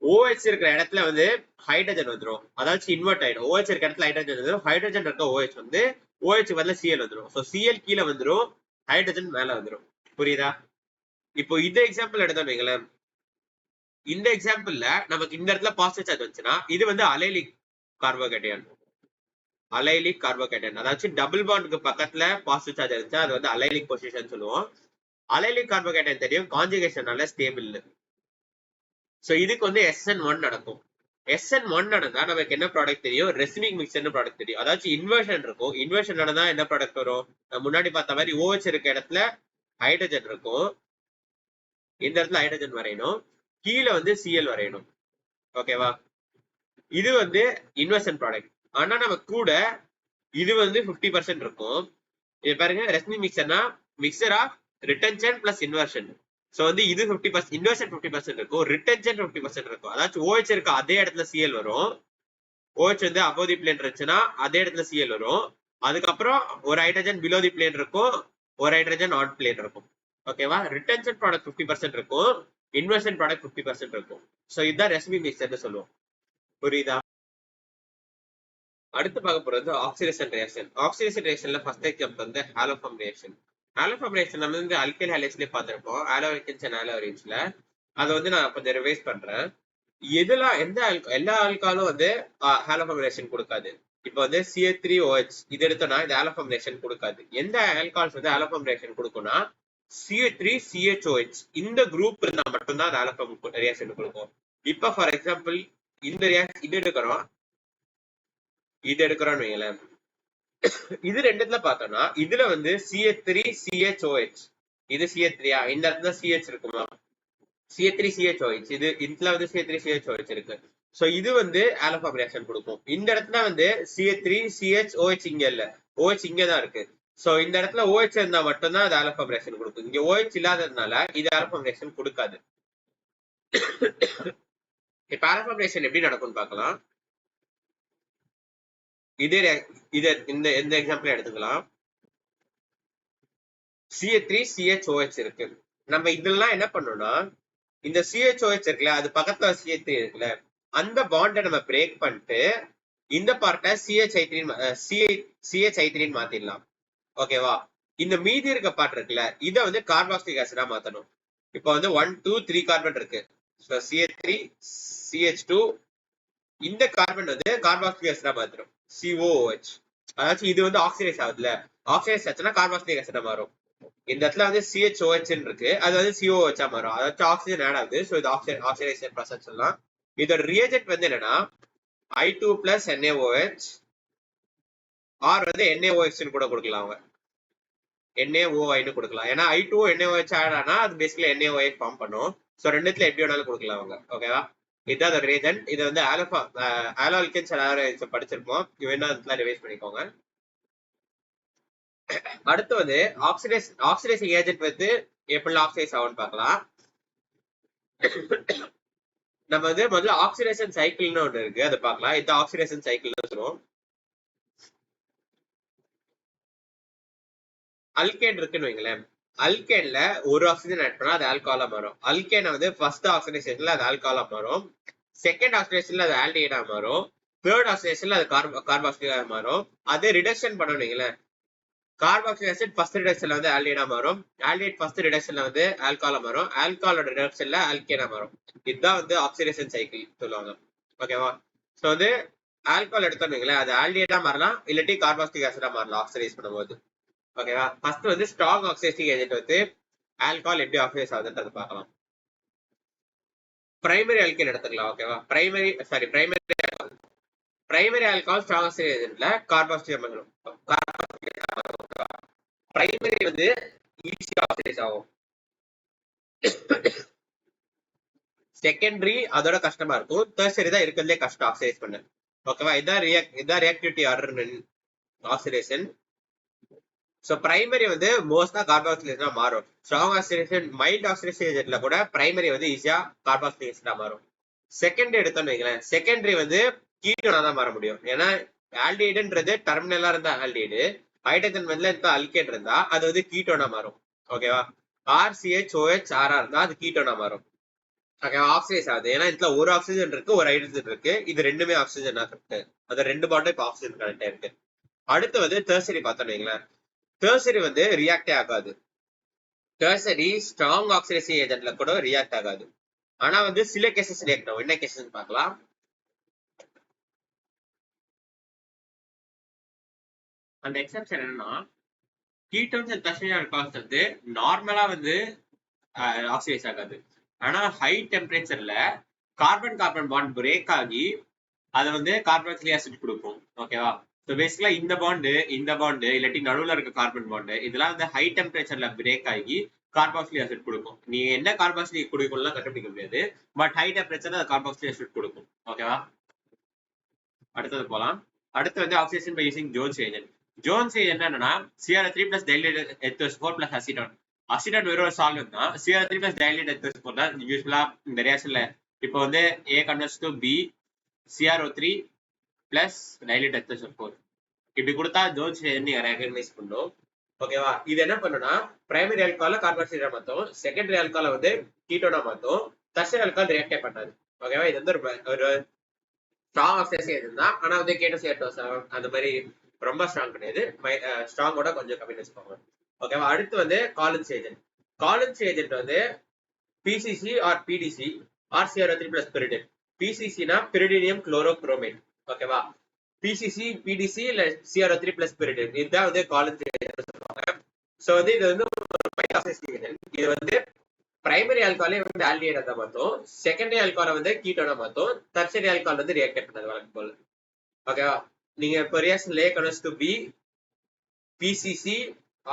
OH இருக்கிற இடத்துல வந்து ஹைட்ரஜன் வந்துடும், அதாச்சும் இன்வெர்ட் ஆயிடும். OH இருக்கிற இடத்துல ஹைட்ரஜன் வந்துடும், ஹைட்ரஜன் இருக்க OH வந்து OH பதில Cl வந்துடும். ஸோ Cl கீழே வந்துடும், ஹைட்ரஜன் மேல வந்துடும். புரியுதா? இப்போ இந்த எக்ஸாம்பிள் எடுத்தோம் வைங்களேன். இந்த எக்ஸாம்பிள்ல நமக்கு இந்த இடத்துல பாசிட்டிவ் சார்ஜ் வந்துச்சுன்னா இது வந்து அலைலிக் கார்போகேட்டன். அலைலிக் கார்போகேட்டன் அதாச்சும் டபுள் பாண்டுக்கு பக்கத்துல பாசிட்டிவ் சார்ஜ் இருந்துச்சா அது வந்து அலைலிக் பொசிஷன் சொல்லுவோம். அலைலிக் கார்போகேட்டன் தெரியும் கான்ஜுகேஷனால ஸ்டேபிள். சோ இதுக்கு வந்து SN1 நடக்கும். SN1 நடந்தா நமக்கு என்ன ப்ராடக்ட் தெரியும்? ரெசினிக் மிக்சர்னு ப்ராடக்ட் தெரியும். அதாச்சும் இன்வர்ஷன் இருக்கும். இன்வர்ஷன் நடந்தா என்ன ப்ராடக்ட் வரும்? முன்னாடி பார்த்த மாதிரி OH இருக்க இடத்துல ஹைட்ரஜன் இருக்கும், இந்த இடத்துல ஹைட்ரஜன் வரையணும், கீழே வந்து Cl வரையணும். ஓகேவா? இது வந்து இன்வர்ஷன் ப்ராடக்ட். ஆனா நம்ம கூட இது வந்து 50% இருக்கும். இது பாருங்க, ரெசினிக் மிக்சர்னா mixture of retention plus inversion. So வந்து இது 50%, இன்வர்ஷன் 50% இருக்கும், ரிட்டன்ஷன் 50% இருக்கும். அதாச்சும் OH இருக்க அதே இடத்துல Cl வரும். OH வந்து அபோவ் தி பிளேன் இருந்துச்சுன்னா அதே இடத்துல Cl வரும். அதுக்கப்புறம் ஒரு ஹைட்ரஜன் பிலோ தி பிளேன் இருக்கும், ஒரு ஹைட்ரஜன் ஆன் பிளேன் இருக்கும். ஓகேவா? ரிட்டன்ஷன் ப்ராடக்ட் 50% இருக்கும், இன்வர்ஷன் ப்ராடக்ட் 50% இருக்கும். சோ இதுதான் ரெசினிக் மிக்சர்னு சொல்லுவோம். புரியுதா? அடுத்து பார்க்க போறது ஆக்சிடேஷன் ரியாக்ஷன். ஆக்சிடேஷன் ரியாக்ஷன்ல ஃபர்ஸ்ட் எக்ஸாம்பிள் வந்து ஹாலோஃபார்ம் ரியாக்ஷன். ஹாலோஃபார்ம் ரியாக்ஷன் நம்ம வந்து அல்கைல் ஹாலைட்ஸ்லயே பார்த்திருப்போம், ஆலோரிக்கன்ஸ் அண்ட் ஆலோரின்ஸ்ல. அதை வந்து நான் கொஞ்சம் ரிவைஸ் பண்றேன். எதுலாம் எல்லா ஆல்காலும் வந்து ஹாலோஃபார்ம் ரியாக்ஷன் கொடுக்காது. இப்போ வந்து CH3OH இது எடுத்தோம்னா இந்த ஹாலோஃபார்ம் ரியாக்ஷன் கொடுக்காது. எந்த ஆல்கால்ஸ் வந்து ஹாலோஃபார்ம் ரியாக்ஷன் கொடுக்கும்னா CH3CHOH இந்த குரூப் இருந்தா மட்டும்தான் அந்த ஹாலோஃபார்ம் ரியாக்ஷன் கொடுக்கும். இப்போ ஃபார் எக்ஸாம்பிள் இந்த ரியாக்ஷன் இது எடுக்கிறோம்னு வைங்களேன். இது ரெண்டுத்துல பார்த்தோம்னா இதுல வந்து CH3CHOH, இது CH3 இந்த இடத்துல CH இருக்குமா? CH3CHOH இது இதுல வந்து CH3CHOH இருக்கு. சோ இது வந்து ஆல்ஃபார்ம் ரியாக்ஷன் கொடுக்கும். இந்த இடத்துல வந்து CH3CHOH இங்க இல்ல, OH இங்க தான் இருக்கு. சோ இந்த இடத்துல OH இருந்தா மட்டும்தான் அது ஆல்ஃபார்ம் ரியாக்ஷன் கொடுக்கும். இங்க OH இல்லாததுனால இது ஆல்ஃபார்ம் ரியாக்ஷன் கொடுக்காது. இப்ப ஆல்ஃபார்ம் ரியாக்ஷன் எப்படி நடக்கும்னு பார்க்கலாம். இந்த எக்ஸாம்பிள் எடுத்துக்கலாம். CH3CHOH இருக்கு. நம்ம இதெல்லாம் என்ன பண்ணோம்னா இந்த CHOH இருக்குல்ல, அது பக்கத்துல CH3 இருக்குல்ல, அந்த பாண்டை நம்ம பிரேக் பண்ணிட்டு இந்த பார்ட்டை CHI3 மாத்திடலாம். ஓகேவா? இந்த மீதி இருக்க பார்ட் இருக்குல்ல, இதை வந்து கார்பாக்சிலிக் ஆசிடா மாத்தணும். இப்போ வந்து 1 2 3 கார்பன் இருக்கு. CH3 CH2 இந்த கார்பன் வந்து கார்பாக்சிலிக் ஆசிடா மாத்திரும், COOH. அதாச்சும் இது வந்து ஆக்சிடைஸ் ஆகுதுல, ஆக்சிடைஸ் ஆச்சுன்னா கார்பாக்சிலிக் ஆசிடா மாறும். இந்த இடத்துல வந்து CHOH இருக்கு, அது வந்து COOH மாறும், அதாச்சும் ஆக்சிஜன் ஆட் ஆகுது. சோ இது ஆக்சிடைசேஷன் ப்ராசஸ் சொல்லலாம். இதோட ரியாஜென்ட் வந்து என்னன்னா I2 plus NaOH ஆர் வந்து NaOH கூட கொடுக்கலாம், அவங்க NaOI கொடுக்கலாம். ஏன்னா I2 NaOH ஆட் ஆனா அது பேசிக்கலி NaOH ஃபார்ம் பண்ணும். சோ ரெண்டுத்துல எப்படி வேணாலும் கொடுக்கலாம் அவங்க. ஓகேவா? இதுதான் அதோட ரியாஜென்ட். இது வந்து ஆல்கேன்ஸ் படிச்சிருப்போம், வேணா அதுல ரிவைஸ் பண்ணிக்கோங்க. அடுத்து வந்து ஆக்சிடைசிங் ஏஜென்ட் வந்து எப்படி ஆக்சிடைஸ் ஆகும்னு பார்க்கலாம். நம்ம வந்து முதல்ல ஆக்சிடேஷன் சைக்கிள்னு ஒன்று இருக்கு, அதை பார்க்கலாம். இது ஆக்சிடேஷன் சைக்கிள் சொல்லுவோம். அல்கேன் இருக்குன்னு வைங்களேன். அல்கேன்ல ஒரு ஆக்சிஜன் ஆட் பண்ணா அது ஆல்கஹாலா மாறும். அல்கேனை வந்து ஃபர்ஸ்ட் ஆக்சிடேஷன்ல அது ஆல்கஹாலா மாறும், செகண்ட் ஆக்சிடேஷன்ல அது ஆல்டிஹைடா மாறும், தேர்ட் ஆக்சிடேஷன்ல அது கார்பாக்சிலேட்டா மாறும். அது ரிடக்ஷன் பண்ணணும் வைங்களேன். கார்பாக்சிலிக் ஆசிட் ஃபர்ஸ்ட் ரிடக்ஷன்ல வந்து ஆல்டிஹைடா மாறும், ஆல்டிஹைட் ஃபர்ஸ்ட் ரிடக்ஷன்ல வந்து ஆல்கஹாலா மாறும், ஆல்கஹாலோட ரிடக்ஷன்ல ஆல்கேனா மாறும். இதுதான் வந்து ஆக்சிடேஷன் சைக்கிள் சொல்லுவாங்க. ஓகேவா? ஸோ வந்து ஆல்கஹால் எடுத்தோம்னு வைங்களேன், அது ஆல்டிஹைடா மாறலாம், இல்லாட்டி கார்பாக்சிலிக் ஆசிடா மாறலாம் ஆக்சிடைஸ் பண்ணும்போது. ஓகேவா? ஃபர்ஸ்ட் வந்து ஸ்ட்ராங் ஆக்சிடைசிங் ஏஜென்ட் வந்து ஆல்கஹால் எப்படி ஆக்சிடைஸ் ஆகுதுன்றது பார்க்கலாம். பிரைமரி ஆல்கேன் எடுத்துக்கலாம். ஓகேவா? பிரைமரி ஆல்கஹால் ஸ்ட்ராங் ஆக்சிடைசிங் ஏஜென்ட்ல கார்பாக்சிலிக் மாறும். பிரைமரி வந்து ஈஸியா ஆக்சிடைஸ் ஆகும், செகண்டரி அதோட கஷ்டமா இருக்கும், டெர்ஷரி தான் இருக்கிறதுலே கஷ்டம் ஆக்சிடைஸ் பண்ண. ஓகேவா? இதான் reactivity order oxidation. So primary வந்து மோஸ்டா கார்பாக்சிலேஷனா மாறும். ஸ்ட்ராங் ஆக்சிடேஷன் மைல்ட் ஆக்சிடேஷன் ஏஜென்ட்ல கூட பிரைமரி வந்து ஈஸியா கார்பாக்சிலேஷனா மாறும். செகண்டரி எடுத்தோம்னு வைங்களேன், செகண்டரி வந்து கீட்டோனா தான் மாற முடியும். ஏன்னா ஆல்டிஹைடுன்றது டெர்மினலா இருந்தா ஆல்டிஹைடு, ஹைட்ரஜன் வந்து இருந்தா அல்கேன் இருந்தா அது வந்து கீட்டோனா மாறும். ஓகேவா? RCHOH RR இருந்தா அது கீட்டோனா மாறும். ஓகேவா? ஆக்சிடைஸ் ஆகுது. ஏன்னா இதுல ஒரு ஆக்சிஜன் இருக்கு, ஒரு ஹைட்ரஜன் இருக்கு, இது ரெண்டுமே ஆக்சிஜனா இருக்கு, அது ரெண்டு பாண்டும் இப்ப ஆக்சிஜன் கனெக்ட் இருக்கு. அடுத்து வந்து டெர்சரி பார்த்தோம்னு வைங்களேன், டெர்சரி வந்து ரியாக்டே ஆகாது. டெர்சரி ஸ்ட்ராங் ஆக்சிடைசிங் ஏஜென்ட்ல கூட ரியாக்ட் ஆகாது. ஆனா வந்து சில கேசஸ் ரியாக்ட் ஆகும். என்ன கேசஸ் பார்க்கலாம். அந்த எக்ஸெப்ஷன் என்னன்னா, கீட்டோன்ஸ் அண்ட் டெர்ஷரி ஆல்கஹால்ஸ் வந்து நார்மலா வந்து ஆக்சிடைஸ் ஆகாது. ஆனா ஹை டெம்பரேச்சர்ல கார்பன் கார்பன் பாண்ட் பிரேக் ஆகி அதை வந்து கார்பாக்சிலிக் ஆசிட் கொடுக்கும். ஓகேவா? ஸோ பேசிக்கலா இந்த பாண்டு இல்லாட்டி நடுவில் இருக்க கார்பன் பாண்டு இதெல்லாம் வந்து ஹை டெம்பரேச்சர்ல பிரேக் ஆகி கார்பாக்சிலிக் ஆசிட் கொடுக்கும். நீ என்ன கார்பாக்சிலிக் குடிக்கும்லாம் கண்டுபிடிக்க முடியாது, பட் ஹை டெம்பரேச்சர்ல அது கார்பாக்சிலிக் ஆசிட் கொடுக்கும். ஓகேவா? அடுத்தது போலாம். அடுத்து வந்து oxidation by using Jones agent. Jones agent என்னன்னா CR3 plus dilute H2SO4 plus acetone. Acetone வெறும் சால்வெண்ட் தான். CR3 plus dilute H2SO4 தான் யூஸ்வலா இந்த ரியாக்ஷன்ல. இப்போ வந்து A converts to B, CrO3 plus dilute H2SO4 இப்படி கொடுத்தா ஜோன்ஸ் ஏஜென்ட் நீங்க ரெகக்னைஸ் பண்ணும். ஓகேவா? இது என்ன பண்ணுனா பிரைமரி ஆல்கஹால கார்பாக்சிலேட்டா மாத்தும், செகண்டரி ஆல்கஹால வந்து கீட்டோனா மாத்தும், டெர்ஷரி ஆல்கஹால் ரியாக்டே பண்ணாது. ஓகேவா? இது வந்து ஒரு ஸ்ட்ராங் ஆக்சிடைசிங் ஏஜென்ட் தான். ஆனா வந்து KO7 அந்த மாதிரி ரொம்ப ஸ்ட்ராங் கிடையாது, ஸ்ட்ராங்கோட கொஞ்சம் கம்மி வச்சுக்கோங்க. ஓகேவா? அடுத்து வந்து காலன்ஸ் ஏஜென்ட். காலன்ஸ் ஏஜென்ட் வந்து PCC or PDC or CrO3 plus pyridine. PCCனா pyridinium chlorochromate. ஓகேவா? PCC PDC இல்ல CrO3 plus pyridine இதுதான் வந்து காலன்ஸ் ஏஜென்ட் சொல்லுவாங்க. சோ வந்து இது வந்து இது வந்து பிரைமரி ஆல்கஹாலே வந்து ஆல்டிஹைடா தான் மாத்தும், செகண்டரி ஆல்கஹால வந்து கீட்டோனா மாத்தும், டெர்ஷரி ஆல்கஹால் வந்து ரியாக்ட் பண்ணது வழக்கம் போல. ஓகேவா? நீங்க இப்போ reaction A converts to B, PCC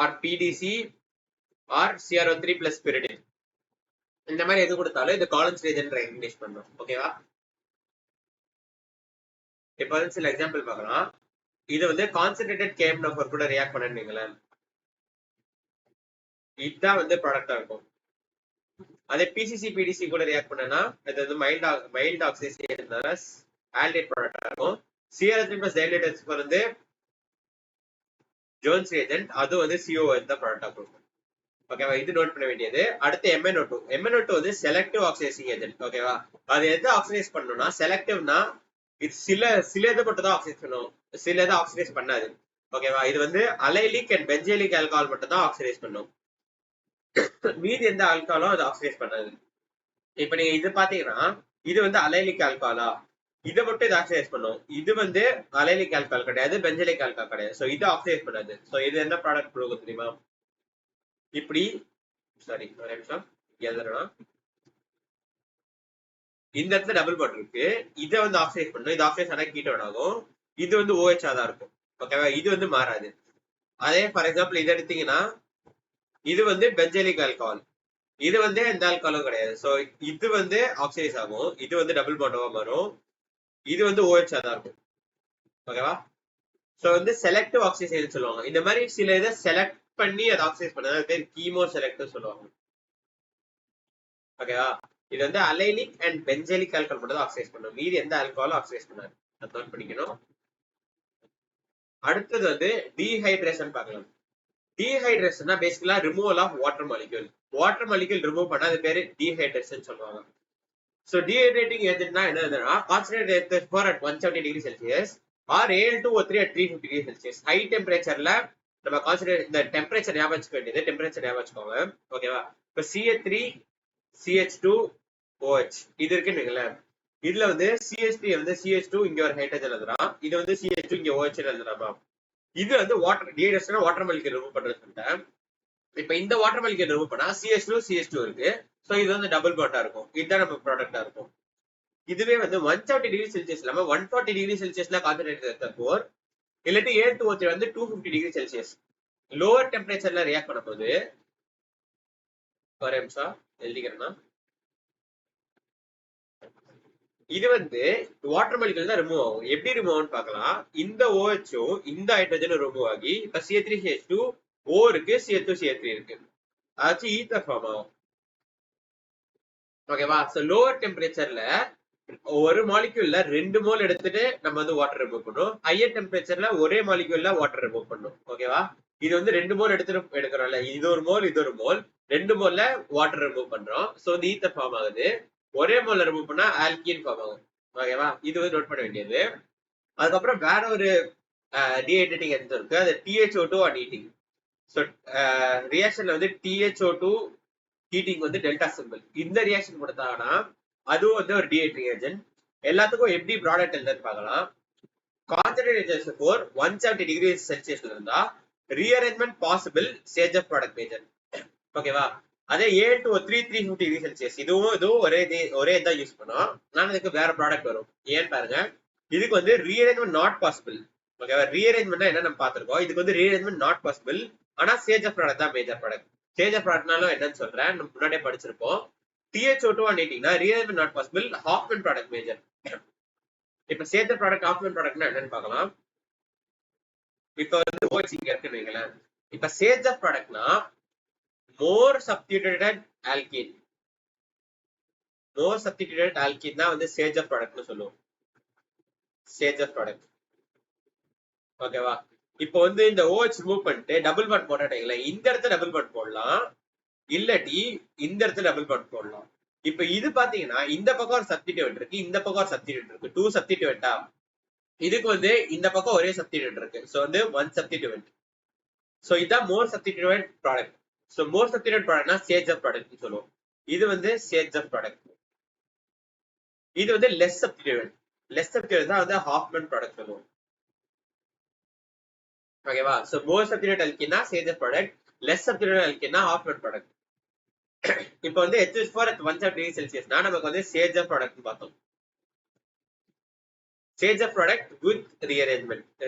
or PDC or CrO3 plus pyridine இந்த மாதிரி எது கொடுத்தாலும் இது காலன்ஸ் ஏஜென்ட் ரெகக்னைஸ் பண்ணும். ஓகேவா? இப்போ வந்து சில எக்ஸாம்பிள் பார்க்கலாம். இது வந்து கான்சென்ட்ரேட்டட் KMnO4 கூட ரியாக்ட் பண்ணுவீங்களேன், இதுதான் வந்து ப்ராடக்டா இருக்கும். அதே PCC PDC கூட ரியாக்ட் பண்ணனா இது வந்து மைல்ட் ஆக்சிடேஷன் இருந்தால ஆல்டிஹைட் ப்ராடக்டா இருக்கும். CrO3 plus dilute H4 வந்து ஜோன்ஸ் ஏஜென்ட், அது வந்து COOH தான் ப்ராடக்டா கொடுக்கும். ஓகேவா? இது நோட் பண்ண வேண்டியது. அடுத்து MnO2 வந்து செலக்டிவ் ஆக்சிடைசிங் ஏஜென்ட். ஓகேவா? அது எது ஆக்சிடைஸ் பண்ணணும்னா செலக்டிவ்னா இது சில இதை மட்டும் தான் ஆக்சிடைஸ் பண்ணும், சில இதை ஆக்சிடைஸ் பண்ணாது. ஓகேவா? இது வந்து அலைலிக் அண்ட் பென்சைலிக் ஆல்கஹால் மட்டும் தான் ஆக்சிடைஸ் பண்ணும், மீதி எந்த ஆல்கஹாலும் அது ஆக்சிடைஸ் பண்ணாது. இப்ப நீங்க இது பாத்தீங்கன்னா இது வந்து அலைலிக் ஆல்கஹாலா, இதை மட்டும் இது ஆக்சிடைஸ் பண்ணும். இது வந்து அலைலிக் ஆல்கஹால் கிடையாது, பென்சைலிக் ஆல்கஹால் கிடையாது. சோ இது ஆக்சிடைஸ் பண்ணாது. சோ இது என்ன ப்ராடக்ட் கொடுக்கும் தெரியுமா? இப்படி சாரி ஒரு நிமிஷம் எழுதுறோம். இந்த இடத்துல டபுள் பாண்ட் இருக்கு, இதை வந்து ஆக்சிடைஸ் பண்ணும், இது ஆக்சிடைஸ் ஆனா கீட்டோன் ஆகும், இது வந்து OH தான் இருக்கும். ஓகேவா? இது வந்து மாறாது. அதே ஃபார் எக்ஸாம்பிள் இது எடுத்தீங்கன்னா இது வந்து பென்சைலிக் ஆல்கஹால், இது வந்து எந்த ஆல்கஹாலும் கிடையாது. சோ இது வந்து ஆக்சிடைஸ் ஆகும், இது வந்து டபுள் பாண்டா மாறும், இது வந்து OH தான் இருக்கும். ஓகேவா? சோ வந்து செலக்டிவ் ஆக்சிடைஸ் சொல்லுவாங்க. இந்த மாதிரி சில இதை செலக்ட் பண்ணி அதை ஆக்சிடைஸ் பண்ணது பேர் கீமோ செலக்டிவ் சொல்லுவாங்க. ஓகேவா? இது வந்து அலைலிக் அண்ட் பென்சைலிக் ஆல்கஹால் மட்டும் தான் ஆக்சிடைஸ் பண்ணும், மீதி எந்த ஆல்கஹாலும் ஆக்சிடைஸ் பண்ணாது. அது நோட் பண்ணிக்கணும். அடுத்தது வந்து டீஹைட்ரேஷன் பார்க்கலாம். டீஹைட்ரேஷன்னா basically removal of water molecule. Water molecule remove பண்ணா அது பேரு டீஹைட்ரேஷன் சொல்லுவாங்க. ஸோ டீஹைட்ரேட்டிங் ஏஜென்ட்னா என்னதுன்னா concentrate H2 at 170 degree Celsius or Al2O3 at 350 degree Celsius. High டெம்பரேச்சர்ல நம்ம கான்சன்ட்ரேட் இந்த டெம்பரேச்சர் ஞாபகம் வச்சுக்க வேண்டியது டெம்பரேச்சர் ஞாபகம் வச்சுக்கோங்க. ஓகேவா? இப்போ CH3 CH2 OH இது இருக்குன்னு வைங்களேன். இதுல வந்து CH3 வந்து CH2 இங்க ஒரு ஹைட்ரஜன் எழுதுறான், இது வந்து CH2 இங்க OH எழுதுறாமா. இது வந்து water dehydration water molecule remove பண்றது சொல்லிட்டேன். இப்ப இந்த வாட்டர் மாலிக்யூல் ரிமூவ் பண்ணா CH2 இருக்கு. சோ இது வந்து டபுள் பாண்டா இருக்கும். இதுதான் நம்ம ப்ராடக்டா இருக்கும். இதுவே வந்து 170 டிகிரி செல்சியஸ் இல்லாம 140 டிகிரி செல்சியஸ்ல கான்சன்ட்ரேட் தப்போர் இல்லாட்டி Al2O3 வந்து 250 டிகிரி செல்சியஸ் லோவர் டெம்பரேச்சர்ல ரியாக்ட் பண்ணும்போது ஒரு நிமிஷம் எழுதிக்கிறேன்னா இது வந்து வாட்டர் மாலிக்யூல் தான் ரிமூவ் ஆகும். எப்படி ரிமூவ் ஆகும்னு பார்க்கலாம். இந்த OH இந்த ஹைட்ரஜனும் ரிமூவ் ஆகி இப்ப CH3CH2 O இருக்கு, CH2CH3 இருக்கு, அதாச்சும் ஈத்தர் ஃபார்ம் ஆகும். ஓகேவா? சோ லோவர் டெம்பரேச்சர்ல ஒரு மாலிக்யூல்ல 2 மோல் எடுத்துட்டு நம்ம வந்து வாட்டர் ரிமூவ் பண்ணும். ஹையர் டெம்பரேச்சர்ல ஒரே மாலிக்யூல்ல வாட்டர் ரிமூவ் பண்ணும். ஓகேவா? இது வந்து 2 மோல் எடுத்துட்டு எடுக்கிறோம்ல, இது ஒரு மோல் இது ஒரு மோல், 2 மோல்ல வாட்டர் ரிமூவ் பண்றோம். சோ இந்த ஈத்தர் ஃபார்ம் ஆகுது. ஒரே மோல்ல ரிமூவ் பண்ணா ஆல்கீன் ஃபார்ம் ஆகும். ஓகேவா? இது வந்து நோட் பண்ண வேண்டியது. அதுக்கப்புறம் வேற ஒரு டீஹைட்ரேட்டிங் எந்த இருக்கு, அது THO2 அண்ட் ஹீட்டிங். ஸோ ரியாக்ஷன்ல வந்து THO2 ஹீட்டிங் வந்து டெல்டா சிம்பிள். இந்த ரியாக்ஷன் கொடுத்தாங்கன்னா அதுவும் வந்து ஒரு டீஹைட்ரேட்டிங் ஏஜென்ட். எல்லாத்துக்கும் எப்படி ப்ராடக்ட் எழுதுன்னு பார்க்கலாம். கான்சன்ட்ரேட் ஃபோர் 170 டிகிரி செல்சியஸ்ல இருந்தா rearrangement possible Saytzeff product major. ஓகேவா? அதே Al2O3 350 டிகிரி செல்சியஸ் இதுவும் ஒரே தான் யூஸ் பண்ணோம். நான் இதுக்கு வேற ப்ராடக்ட் வரும். ஏன்னு பாருங்க, இதுக்கு வந்து ரீஅரேஞ்ச்மெண்ட் நாட் பாசிபிள். ஓகேவா? ரீஅரேஞ்ச்மெண்ட் என்ன நம்ம பார்த்திருக்கோம், இதுக்கு வந்து ரீஅரேஞ்ச்மெண்ட் நாட் பாசிபிள். ஆனா சேஜ் ஆஃப் ப்ராடக்ட் தான் மேஜர் ப்ராடக்ட். சேஜ் ஆஃப் ப்ராடக்ட்னாலும் என்னன்னு சொல்றேன், நம்ம முன்னாடியே படிச்சிருப்போம். THO2 and heating rearrangement not possible, Hofmann product major. இப்ப சேஜ் ஆஃப் ப்ராடக்ட் ஹாஃப்மேன் ப்ராடக்ட்னா என்னன்னு பார்க்கலாம். இப்ப வந்து OH இங்க இருக்குன்னு வைங்களேன். இப்ப சேஜ் ஆஃப் ப்ராடக்ட்னா more substituted alkene. more substituted alkene தான் வந்து சேஜ் ஆஃப் ப்ராடக்ட்னு சொல்லுவோம். Saytzeff product. ஓகேவா? இப்போ வந்து இந்த OH ரிமூவ் பண்ணிட்டு டபுள் பாண்ட் போட்டாட்டீங்களா, இந்த இடத்துல டபுள் பாண்ட் போடலாம், இல்லாட்டி இந்த இடத்துல டபுள் பாண்ட் போடலாம். இப்ப இது பாத்தீங்கன்னா இந்த பக்கம் ஒரு சப்ஸ்டிட்யூட் இருக்கு, இந்த பக்கம் ஒரு சப்ஸ்டிட்யூட் இருக்கு, 2 சப்ஸ்டிட்யூட்டா. இதுக்கு வந்து இந்த பக்கம் ஒரே சப்ஸ்டிட்யூட் இருக்கு, சோ வந்து 1 சப்ஸ்டிட்யூட். சோ இதான் more substitute product. So more substitute ப்ராடக்ட்னா சேஜ் ஆஃப் ப்ராடக்ட்னு சொல்லுவோம். இது வந்து சேஜ் ஆஃப் ப்ராடக்ட். இது வந்து லெஸ் சப்ஸ்டிட்யூட். லெஸ் சப்ஸ்டிட்யூட் தான் வந்து ஹாஃப்மேன் ப்ராடக்ட் சொல்லுவோம். ஓகேவா? சோ மோர் சப்ஸ்டிட்யூட் அல்கீனா Saytzeff product, less substitute அல்கீனா ஹாஃப்மேன் ப்ராடக்ட். இப்போ வந்து H4 at 170 டிகிரி செல்சியஸ்னா நமக்கு வந்து சேஜ் ஆஃப் ப்ராடக்ட் பார்த்தோம். Saytzeff product with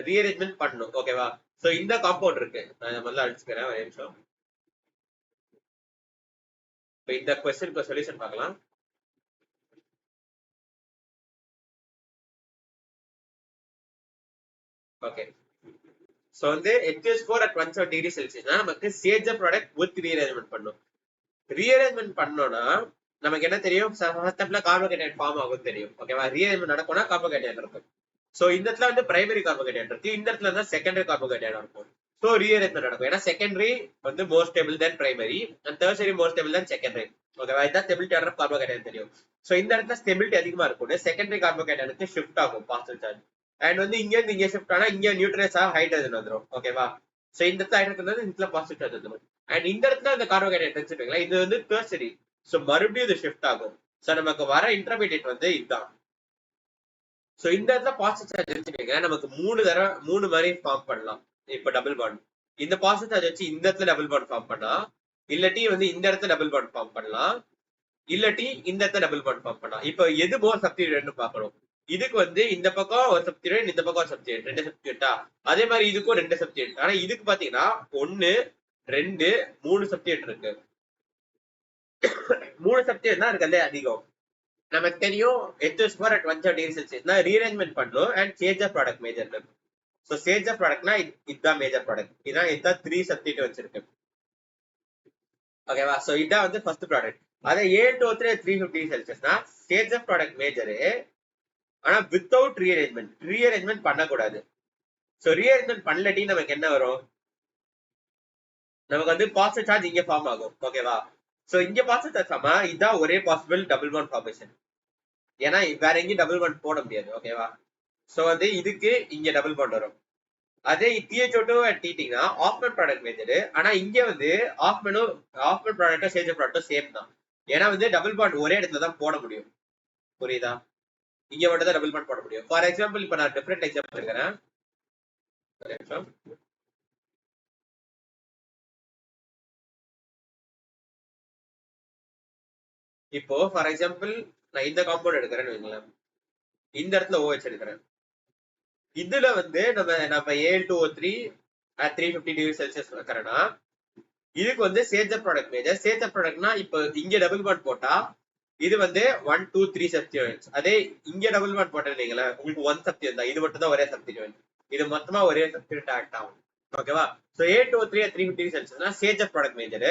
rearrangement பண்ணணும். ஓகேவா? சோ இந்த காம்பவுண்ட் இருக்கு, நான் முதல்ல அடிச்சுக்கிறேன் ஒரு நிமிஷம். இப்போ இந்த क्वेश्चनக்கு சொல்யூஷன் பார்க்கலாம். ஓகே, சோ வந்து H4 at 170 டிகிரி செல்சியஸ்னா நமக்கு Saytzeff product with rearrangement பண்ணணும். ரீஅரேஞ்ச்மெண்ட் பண்ணோம்னா நமக்கு என்ன தெரியும், ஃபர்ஸ்ட் ஸ்டெப்ல கார்போஹைட்ரேட் ஃபார்ம் ஆகும் தெரியும். ஓகேவா? ரீஅரேஞ்ச்மெண்ட் நடக்கும்னா கார்போஹைட்ரேட் இருக்கும். சோ இந்த இடத்துல வந்து பிரைமரி கார்போஹைட்ரேட் இருக்கு, இந்த இடத்துல தான் செகண்டரி கார்போஹைட்ரேட் இருக்கும். சோ ரீஅரேஞ்ச்மெண்ட் நடக்கும். ஏன்னா செகண்டரி வந்து மோர் stable then primary and tertiary more stable then secondary. ஓகேவா? இதான் ஸ்டெபிலிட்டி ஆஃப் கார்போஹைட்ரேட் தெரியும். சோ இந்த இடத்துல ஸ்டெபிலிட்டி அதிகமா இருக்கும், செகண்டரி கார்போஹைட்ரேட்டுக்கு ஷிஃப்ட் ஆகும் பாசிட்டிவ் சார்ஜ். அண்ட் வந்து இங்க இருந்து இங்க ஷிஃப்ட் ஆனா இங்க நியூட்ரன்ஸா ஹைட்ரஜன் வந்துடும். ஓகேவா? சோ இந்த இடத்துல ஹைட்ரஜன் வந்து இந்த இடத்துல பாசிட்டிவ் சார்ஜ் வந்துடும். அண்ட் இந்த இடத்துல இந்த கார்போஹைட்ரேட் வச்சுக்கோங்களேன், இது வந்து டெர்ஷரி. சோ மறுபடியும் இது ஷிஃப்ட் ஆகும். சோ நமக்கு வர இன்டர்மீடியேட் வந்து இதுதான். சோ இந்த இடத்துல பாசிட்டிவ் சார்ஜ் வச்சுக்கோங்க, நமக்கு 3 மாதிரி ஃபார்ம் பண்ணலாம். இப்ப டபுள் பாண்ட் இந்த பாசிட்டிவ் சார்ஜ் வச்சு இந்த இடத்துல டபுள் பாண்ட் ஃபார்ம் பண்ணா, இல்லாட்டி வந்து இந்த இடத்துல டபுள் பாண்ட் ஃபார்ம் பண்ணலாம், இல்லாட்டி இந்த இடத்துல டபுள் பாண்ட் ஃபார்ம் பண்ணலாம். இப்ப எது மோர் சப்ஸ்டிட்யூட்னு பார்க்கணும். இதுக்கு வந்து இந்த பக்கம் ஒரு சப்ஸ்டிட்யூட், இந்த பக்கம் ஒரு சப்ஸ்டிட்யூட், 2 சப்ஸ்டிட்யூட்டா. அதே மாதிரி இதுக்கும் 2 சப்ஸ்டிட்யூட். ஆனா இதுக்கு பாத்தீங்கன்னா 1 2 3 சப்ஸ்டிட்யூட் இருக்கு. 3 சப்ஸ்டிட்யூட் தான் இருக்கிறதே அதிகம். நமக்கு தெரியும் H4 at 170 டிகிரி செல்சியஸ்னா ரீஅரேஞ்ச்மெண்ட் பண்ணணும் and Saytzeff product major. So Saytzeff ப்ராடக்ட்னா இதுதான் மேஜர் ப்ராடக்ட். இதுதான் 3 சப்ஸ்டிட்யூட் வச்சிருக்கு. ஓகேவா? சோ இதான் வந்து ஃபர்ஸ்ட் ப்ராடக்ட். அதே Al2O3 at 350 டிகிரி செல்சியஸ்னா சேஞ்ச் ஆஃப் ப்ராடக்ட் மேஜர், ஆனா வித்தவுட் ரீஅரேஞ்ச்மெண்ட் பண்ணக்கூடாது. சோ ரீஅரேஞ்ச்மெண்ட் பண்ணலட்டி நமக்கு என்ன வரும், நமக்கு வந்து பாசிட்டிவ் சார்ஜ் இங்க ஃபார்ம் ஆகும். ஓகேவா? சோ இங்க பாசிட்டிவ் சார்ஜ் ஃபார்மா இதான் ஒரே பாசிபிள் டபுள் பாண்ட் ஃபார்மேஷன். ஏன்னா வேற எங்கேயும் டபுள் பாண்ட் போட முடியாது. ஓகேவா? சோ வந்து இதுக்கு இங்க டபுள் பாண்ட் வரும். அதே THO2 டிடிங்கன்னா ஆஃப்மன் ப்ராடக்ட் மெத்தட். ஆனா இங்க வந்து ஆஃப்மன் ப்ராடக்டும் சேஜ் ப்ராடக்டும் சேம் தான். ஏன்னா வந்து டபுள் பாண்ட் ஒரே இடத்துல தான் போட முடியும். புரியுதா? இங்க மட்டும் தான் டபுள் பாண்ட் போட முடியும். ஃபார் எக்ஸாம்பிள் இப்ப நான் டிஃபரெண்ட் எக்ஸாம்பிள் எடுக்கிறேன். இப்போ ஃபார் எக்ஸாம்பிள் நான் இந்த காம்பவுண்ட் எடுக்கிறேன்னு வைங்களேன். இந்த இடத்துல OH எடுக்கிறேன். இதுல வந்து நம்ம Al2O3 350 டிகிரி செல்சியஸ் வைக்கிறேன்னா இதுக்கு வந்து சேஜர் ப்ராடக்ட் மேஜர். சேஜர் ப்ராடக்ட்னா இப்போ இங்க டபுள் பாண்ட் போட்டா இது வந்து 1 2 3 சப்ஸ்டிட்யூயன்ட்ஸ். அதே இங்க டபுள் பாண்ட் போட்டீங்களா உங்களுக்கு 1 சப்ஸ்டிட்யூயன்ட் தான். இது மட்டும் தான் ஒரே சப்ஸ்டிட்யூயன்ட். இது மொத்தமா ஒரே சப்ஸ்டிட்யூயன்ட் ஆக்ட் ஆகும். ஓகேவா? சோ A2O3 350 செல்சியஸ்னா சேஜர் ப்ராடக்ட் மேஜர்.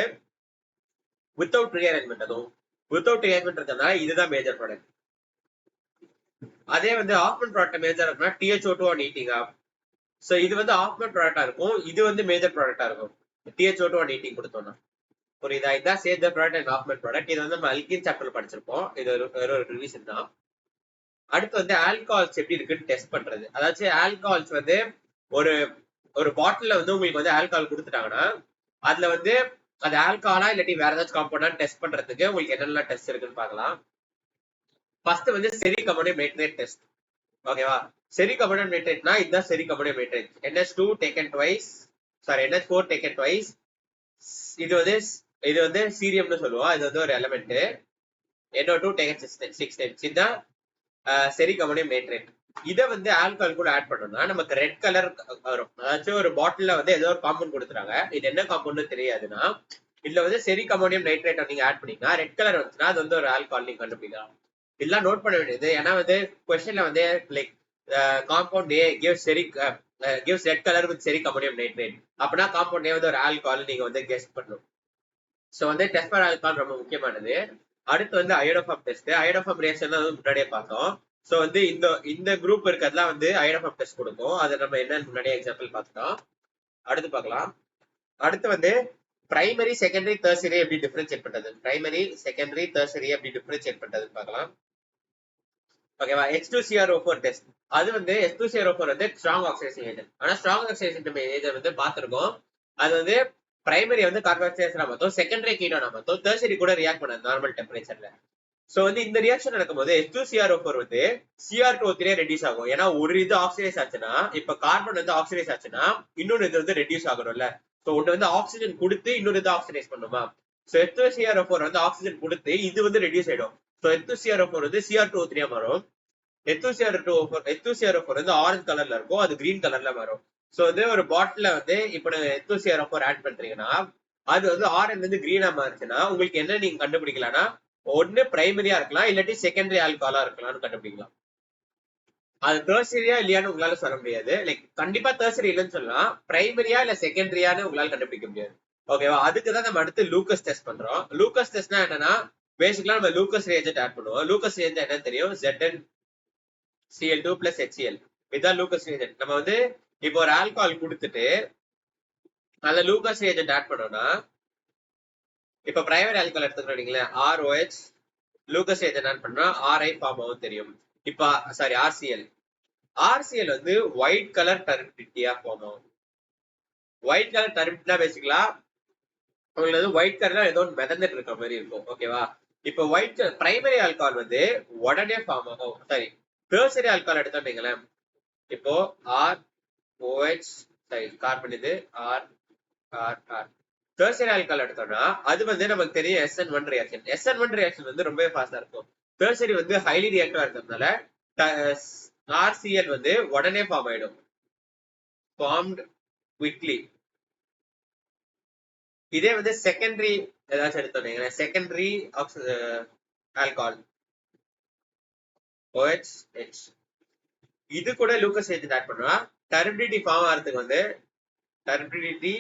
வித்தவுட் ரீஅரேஞ்ச்மென்ட், அதுவும் வித்தவுட் ரீஅரேஞ்ச்மென்ட் இருக்கனால இதுதான் மேஜர் ப்ராடக்ட். அதே வந்து ஆஃப்மன் ப்ராடக்ட் மேஜர் இருக்குன்னா THO2 on heating up. So இது வந்து ஆஃப்மன் ப்ராடக்டா இருக்கும், இது வந்து மேஜர் ப்ராடக்டா இருக்கும். THO2 on heating கொடுத்தோம்னா புரியுதா? இதுதான் சேஜர் ப்ராடக்ட் அண்ட் ஆஃப்மன் ப்ராடக்ட். இது வந்து நம்ம அல்கீன் சாப்டர்ல படிச்சிருப்போம். இது ஒரு ரிவிஷன் தான். அடுத்து வந்து ஆல்கஹால்ஸ் எப்படி இருக்குன்னு டெஸ்ட் பண்றது. அதாச்சும் ஆல்கஹால்ஸ் வந்து ஒரு ஒரு பாட்டில்ல வந்து உங்களுக்கு வந்து ஆல்கஹால் கொடுத்துட்டாங்கன்னா அதுல வந்து அது ஆல்கஹாலா இல்லாட்டி வேற ஏதாச்சும் காம்பவுண்டா டெஸ்ட் பண்றதுக்கு உங்களுக்கு என்னென்ன டெஸ்ட் இருக்குன்னு பார்க்கலாம். ஃபர்ஸ்ட் வந்து செரிக் அமோனியம் நைட்ரேட் டெஸ்ட். ஓகேவா? செரிக் அமோனியம் நைட்ரேட்னா இதுதான் ceric ammonium nitrate. NH2 taken twice, sorry NH4 taken twice. இது வந்து சீரியம்னு சொல்லுவோம். இது வந்து ஒரு எலிமெண்ட். NO2 taken 6 times. இதுதான் செரிக் அமோனியம் நைட்ரேட். இதை வந்து ஆல்கஹால் கூட ஆட் பண்ணோம்னா நமக்கு ரெட் கலர் வரும். அதாச்சும் ஒரு பாட்டில்ல வந்து ஏதோ ஒரு காம்பவுண்ட் கொடுத்துறாங்க, இது என்ன காம்பவுண்ட் தெரியாதுன்னா இதுல வந்து செரிக் அமோனியம் நைட்ரேட் நீங்க ஆட் பண்ணீங்கன்னா ரெட் கலர் வந்துச்சுன்னா அது வந்து ஒரு ஆல்கஹால் நீங்க கண்டுபிடிக்கலாம். இதெல்லாம் நோட் பண்ண வேண்டியது. ஏன்னா வந்து கொஸ்டின்ல வந்து like compound A gives red color with seric ammonium nitrate அப்படின்னா காம்பவுண்ட் A வந்து ஒரு ஆல்கஹால் நீங்க வந்து கெஸ் பண்ணணும். சோ வந்து டெஸ்ட் ஃபார் ஆல்கஹால் ரொம்ப முக்கியமானது. அடுத்து வந்து அயோடோஃபார்ம் டெஸ்ட். அயோடோஃபார்ம் ரியாக்ஷன் வந்து முன்னாடியே பார்த்தோம். சோ வந்து இந்த குரூப் இருக்கிறதுலாம் வந்து அயோடோஃபார்ம் டெஸ்ட் கொடுக்கும். அதை நம்ம என்னன்னு முன்னாடியே எக்ஸாம்பிள் பார்த்துட்டோம். அடுத்து பார்க்கலாம். அடுத்து வந்து பிரைமரி செகண்டரி டெர்சரி எப்படி டிஃபரன்ஷியேட் பண்றது, பிரைமரி செகண்டரி டெர்சரி எப்படி டிஃபரன்ஷியேட் பண்றதுன்னு பார்க்கலாம். ஓகேவா? H2CrO4 test. அது வந்து H2CrO4 வந்து ஸ்ட்ராங் ஆக்சிடைசிங் ஏஜென்ட். ஆனா ஸ்ட்ராங் ஆக்சிடைசிங் ஏஜென்ட் வந்து பார்த்திருக்கோம். அது வந்து பிரைமரி வந்து கார்பாக்சிலேஷனா மாத்தோம், செகண்டரி கீட்டோனா மாத்தோம், டெர்சரி கூட ரியாக்ட் பண்ணாது நார்மல் டெம்பரேச்சர்ல. சோ வந்து இந்த ரியாக்ஷன் நடக்கும்போது H2CrO4 வந்து Cr2O3 ரெடியூஸ் ஆகும். ஏன்னா ஒரு இது ஆக்சிடைஸ் ஆச்சுன்னா, இப்ப கார்பன் வந்து ஆக்சிடைஸ் ஆச்சுன்னா இன்னொரு இது வந்து ரெடியூஸ் ஆகணும்ல. சோ ஒன்று வந்து ஆக்சிஜன் கொடுத்து இன்னொரு இது ஆக்சிடைஸ் பண்ணுமா. சோ H2CrO4 வந்து ஆக்சிஜன் கொடுத்து இது வந்து ரெடியூஸ் ஆயிடும். சோ H2CrO4 வந்து Cr2O3 மாறும். H2CrO4 வந்து ஆரஞ்சு கலர்ல இருக்கும், அது கிரீன் கலர்ல மாறும். சோ வந்து ஒரு பாட்டில வந்து இப்ப H2CrO4 ஆட் பண்றீங்கன்னா அது வந்து ஆரஞ்சுல இருந்து கிரீனா மாறுச்சுன்னா உங்களுக்கு என்ன நீங்க கண்டுபிடிக்கலாம்னா ஒண்ணு பிரைமரியா இருக்கலாம் இல்லாட்டி செகண்டரி ஆல்கஹாலா இருக்கலாம்னு கண்டுபிடிக்கலாம். அது டெர்சரியா இல்லையான்னு உங்களால சொல்ல முடியாது. லைக் கண்டிப்பா டெர்சரி இல்லைன்னு சொல்லலாம், பிரைமரியா இல்ல செகண்டரியான்னு உங்களால கண்டுபிடிக்க முடியாது. ஓகேவா? அதுக்குதான் நம்ம அடுத்து லூக்கஸ் டெஸ்ட் பண்றோம். லூக்கஸ் டெஸ்ட்னா என்னன்னா பேசிக்கலா நம்ம லூக்கஸ் ரியேஜென்ட் ஆட் பண்ணுவோம். லூக்கஸ் ரியேஜென்ட் என்ன தெரியும்? ZnCl2 plus HCl. இதுதான் லூக்கஸ் ரியேஜென்ட். நம்ம வந்து இப்போ ஒரு ஆல்கஹால் கொடுத்துட்டு அதுல லூக்கஸ் ரியேஜென்ட் ஆட் பண்ணோம்னா இப்ப பிரைமரி ஆல்கஹால் எடுத்துக்கிறீங்களா ROH லூக்கஸ் ரியேஜென்ட் ஆட் பண்ணா RI ஃபார்ம் ஆகும் தெரியும். இப்ப சாரி RCl வந்து ஒயிட் கலர் டர்பிடிட்டியா ஃபார்ம் ஆகும். ஒயிட் கலர் டர்பிடிட்டினா பேசிக்கலா உங்களுக்கு வந்து ஒயிட் கலர்ல ஏதோ மிதந்துட்டு இருக்க மாதிரி இருக்கும். ஓகேவா? இப்ப ஒயிட் பிரைமரி ஆல்கஹால் வந்து உடனே ஃபார்ம் ஆகும். சாரி டெர்சரி ஆல்கஹால் எடுத்தோம்னீங்களேன், இப்போ ROH சாரி கார்பன் இது R டெர்சரி ஆல்கஹால் எடுத்தோம்னா அது வந்து நமக்கு தெரியும் SN1 ரியாக்ஷன். SN1 ரியாக்ஷன் வந்து ரொம்ப ஃபாஸ்டா இருக்கும். டெர்சரி வந்து ஹைலி ரியாக்டிவா இருக்கிறதுனால RCl வந்து உடனே ஃபார்ம் ஆயிடும், ஃபார்ம்ட் குவிக்லி. இதே வந்து செகண்டரி ஏதாச்சும் எடுத்தோம், செகண்டரி ஆல்கஹால் OH இது கூட லூக்கஸ் ஏஜென்ட் ஆட் பண்ணுவா டர்பிடிட்டி ஃபார்ம் ஆகிறதுக்கு வந்து டர்பிடிட்டி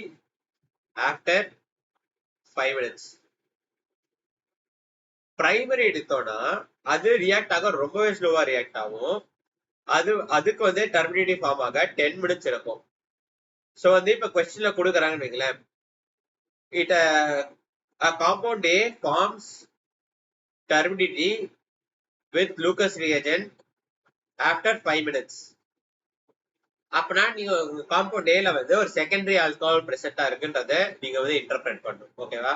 ஆஃப்டர் 5 minutes. பிரைமரி எடுத்தோம்னா அது ரியாக்ட் ஆக ரொம்பவே ஸ்லோவா ரியாக்ட் ஆகும். அதுக்கு வந்து டர்பிடிட்டி ஃபார்ம் ஆக 10 minutes இருக்கும். சோ வந்து இப்ப கொஸ்டின்ல கொடுக்குறாங்கன்னு வைங்களேன், it a compound A forms turbidity with Lucas reagent after 5 minutes. அப்பனா நீங்க காம்பவுண்ட் ஏல வந்து ஒரு செகண்டரி ஆல்கஹால் பிரசன்டா இருக்குன்றத நீங்க வந்து இன்டர்பிரட் பண்ணணும். ஓகேவா?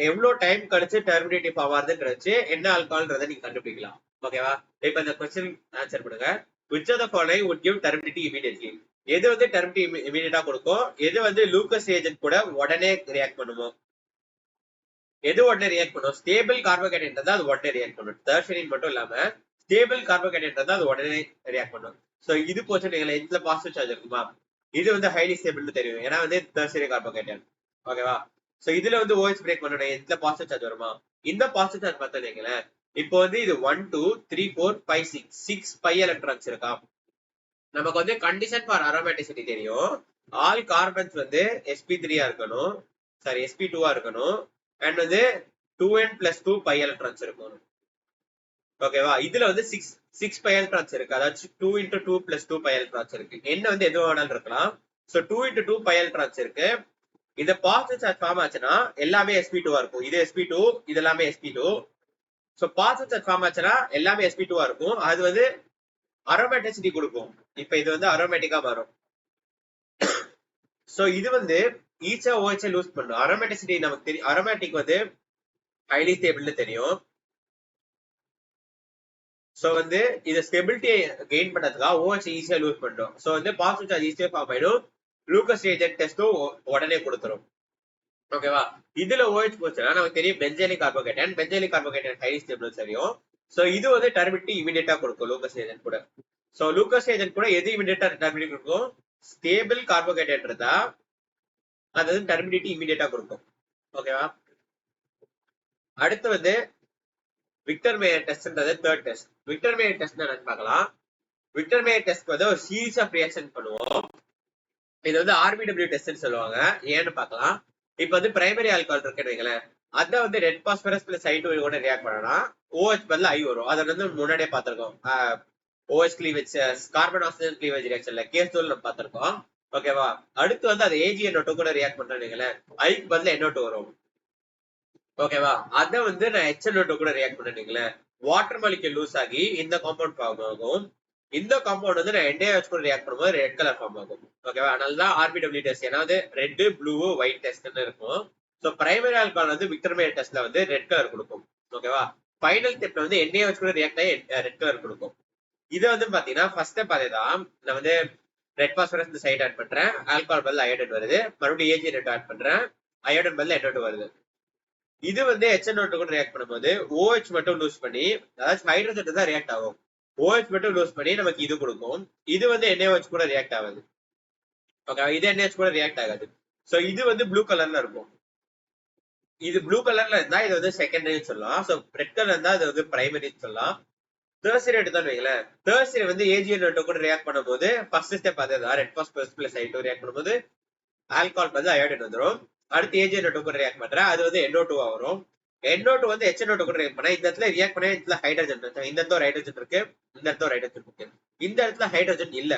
எவ்வளவு டைம் கழிச்சு டர்பிடிட்டி ஃபார்ம் ஆகுதுன்னு என்ன ஆல்கஹால்ன்றதை நீங்க கண்டுபிடிக்கலாம். ஓகேவா? இப்ப இந்த கொஸ்டின் ஆன்சர் பண்ணுங்க. which of the following would give turbidity immediately? எது வந்து டர்பிடிட்டி இமீடியட்டா கொடுக்கும், எது வந்து லூக்கஸ் ஏஜென்ட் கூட உடனே ரியாக்ட் பண்ணுமோ, எது உடனே ரியாக்ட் பண்ணும்? ஸ்டேபிள் கார்போஹைட்ரேட் அது உடனே ரியாக்ட் பண்ணும். டெர்ஷரின் மட்டும் இல்லாம ஸ்டேபிள் கார்போஹைட்ரேட் அது உடனே ரியாக்ட் பண்ணும். சோ இது போச்சு நீங்க இதுல பாசிட்டிவ் சார்ஜ் இருக்குமா, இது வந்து ஹைலி ஸ்டேபிள்னு தெரியும், ஏன்னா வந்து டெர்ஷரி கார்போஹைட்ரேட். ஓகேவா? சோ இதுல வந்து OH பிரேக் பண்ணணும், இதுல பாசிட்டிவ் சார்ஜ் வருமா? இந்த பாசிட்டிவ் சார்ஜ் பார்த்தீங்களா, இப்போ வந்து இது 1 2 3 4 5 6 பை எலக்ட்ரான்ஸ் இருக்கா. நமக்கு வந்து கண்டிஷன் ஃபார் அரோமேட்டிசிட்டி தெரியும். ஆல் கார்பன்ஸ் வந்து sp3 இருக்கணும், சாரி sp2 இருக்கணும், அண்ட் வந்து 2n+2 பை எலக்ட்ரான்ஸ் இருக்கணும். ஓகேவா? இதுல வந்து 6 பை எலக்ட்ரான்ஸ் இருக்கு, அதாவது 2 × 2 + 2 பை எலக்ட்ரான்ஸ் இருக்கு. என்ன வந்து எது வேணாலும் இருக்கலாம். சோ 2 × 2 பை எலக்ட்ரான்ஸ் இருக்கு. இந்த பாசிட்டிவ் சார்ஜ் ஃபார்ம் ஆச்சுன்னா எல்லாமே sp2 இருக்கும். இது sp2, இது எல்லாமே sp2. So positive charge form ஆச்சுன்னா எல்லாமே sp2 இருக்கும். அது வந்து அரோமேட்டிசிட்டி கொடுக்கும். இப்ப இது வந்து அரோமேட்டிக்கா மாறும். சோ இது வந்து ஈச்சா OH லூஸ் பண்ணும். அரோமேட்டிசிட்டி நமக்கு தெரியும், அரோமேட்டிக் வந்து ஹைலி ஸ்டேபிள்னு தெரியும். சோ வந்து இது ஸ்டெபிலிட்டியை கெயின் பண்றதுக்காக OH ஈஸியா லூஸ் பண்றோம். சோ வந்து பாசிட்டிவ் சார்ஜ் ஈஸியா ஃபார்ம் ஆயிடும். லூக்கஸ் ரீஜென்ட் டெஸ்டும் உடனே கொடுத்துரும். ஓகேவா? இதுல OH போச்சுன்னா நமக்கு தெரியும் benzylic carbohydrate, benzylic carbohydrate high stable தெரியும். சோ இது வந்து டர்பிடிட்டி இமிடியேட்டா கொடுக்கும் லூக்கஸ் ரீஜென்ட் கூட. சோ லூக்கஸ் ரீஜென்ட் கூட எது இமிடியேட்டா டர்பிடிட்டி கொடுக்கும்? ஸ்டேபிள் கார்போஹைட்ரேட் இருந்தா அது வந்து டர்பிடிட்டி இமிடியேட்டா கொடுக்கும். ஓகேவா? அடுத்து வந்து விக்டர் மேயர் டெஸ்ட்ன்றது third test. Victor mayor test என்னன்னு பார்க்கலாம். விக்டர் மேயர் டெஸ்ட் வந்து ஒரு சீரீஸ் ஆஃப் ரியாக்ஷன் பண்ணுவோம். இது வந்து RBW டெஸ்ட்னு சொல்லுவாங்க. ஏன்னு பார்க்கலாம். இப்போ வந்து பிரைமரி ஆல்கஹால் இருக்குன்னு வைங்களேன், அத வந்து ரெட் பாஸ்பரஸ் + I2 கூட ரியாக்ட் பண்ணனா OH பதிலா I வரும். அதை வந்து முன்னாடியே பார்த்திருக்கோம். OH cleavage, carbon oxygen cleavage ரியாக்ஷன்ல கேஸ் டூல் நம்ம பார்த்திருக்கோம். ஓகேவா? அடுத்து வந்து அது AgNO2 கூட ரியாக்ட் பண்றேன்னு வைங்களேன், ஐக்கு பதிலா NO2 வரும். ஓகேவா? அத வந்து நான் HNO2 கூட ரியாக்ட் பண்ணிட்டீங்களே, வாட்டர் மாலிக்யூல் லூஸ் ஆகி இந்த காம்பவுண்ட் ஃபார்ம் ஆகும். இந்த காம்பவுண்ட் வந்து நான் NaOH கூட ரியாக்ட் பண்ணும்போது ரெட் கலர் ஃபார்ம் ஆகும். ஓகேவா? அதனால தான் RBW டெஸ்ட், ஏன்னா வந்து ரெட் ப்ளூ ஒயிட் டெஸ்ட்னு இருக்கும். சோ பிரைமரி ஆல்கஹால் வந்து விக்டர் மேயர் டெஸ்ட்ல வந்து ரெட் கலர் கொடுக்கும். ஓகேவா? ஃபைனல் ஸ்டெப்ல வந்து NaOH கூட ரியாக்ட் ஆகி ரெட் கலர் கொடுக்கும். இது வந்து பாத்தீங்கன்னா ஃபர்ஸ்ட் ஸ்டெப் அதேதான். நான் வந்து ரெட் பாஸ்பரஸ் இந்த சைடு ஆட் பண்றேன், ஆல்கஹால் பதிலா அயோடைன் வருது, மறுபடியும் AgNO2 ஆட் பண்றேன், அயோடைன் பதிலா NO2 வருது. இது வந்து HNO2 கூட ரியாக்ட் பண்ணும்போது OH மட்டும் லூஸ் பண்ணி, அதாவது ஹைட்ரஜன் தான் ரியாக்ட் ஆகும், OH மட்டும் லூஸ் பண்ணி நமக்கு இது கொடுக்கும். இது வந்து NaOH கூட ரியாக்ட் ஆகாது. ஓகே, இது NaOH கூட ரியாக்ட் ஆகாது. சோ இது வந்து ப்ளூ கலர்ல இருக்கும். இது ப்ளூ கலர்ல இருந்தா இது வந்து செகண்டரி சொல்லலாம். சோ ரெட் கலர் இருந்தா இது வந்து பிரைமரி சொல்லலாம். டெர்சியரி எடுத்தோம்னு வைங்களேன், டெர்சியரி வந்து AgNO2 கூட ரியாக்ட் பண்ணும்போது ஃபர்ஸ்ட் ஸ்டெப் அதேதான், ரெட் பாஸ்பரஸ் + I2 ரியாக்ட் பண்ணும்போது ஆல்கஹால் பதிலா அயோடைன் வந்துடும். அடுத்து AgNO2 கூட ரியாக்ட் பண்றேன், அது வந்து NO2 வரும். NO2 வந்து HNO2 கூட ரியாக்ட் பண்ணா இந்த இடத்துல ரியாக்ட் பண்ணா இந்த இடத்துல ஹைட்ரஜன் இருக்கு, இந்த இடத்துல ஹைட்ரஜன் இருக்கு, இந்த இடத்துல ஹைட்ரஜன் இருக்கு, இந்த இடத்துல ஹைட்ரஜன் இல்ல.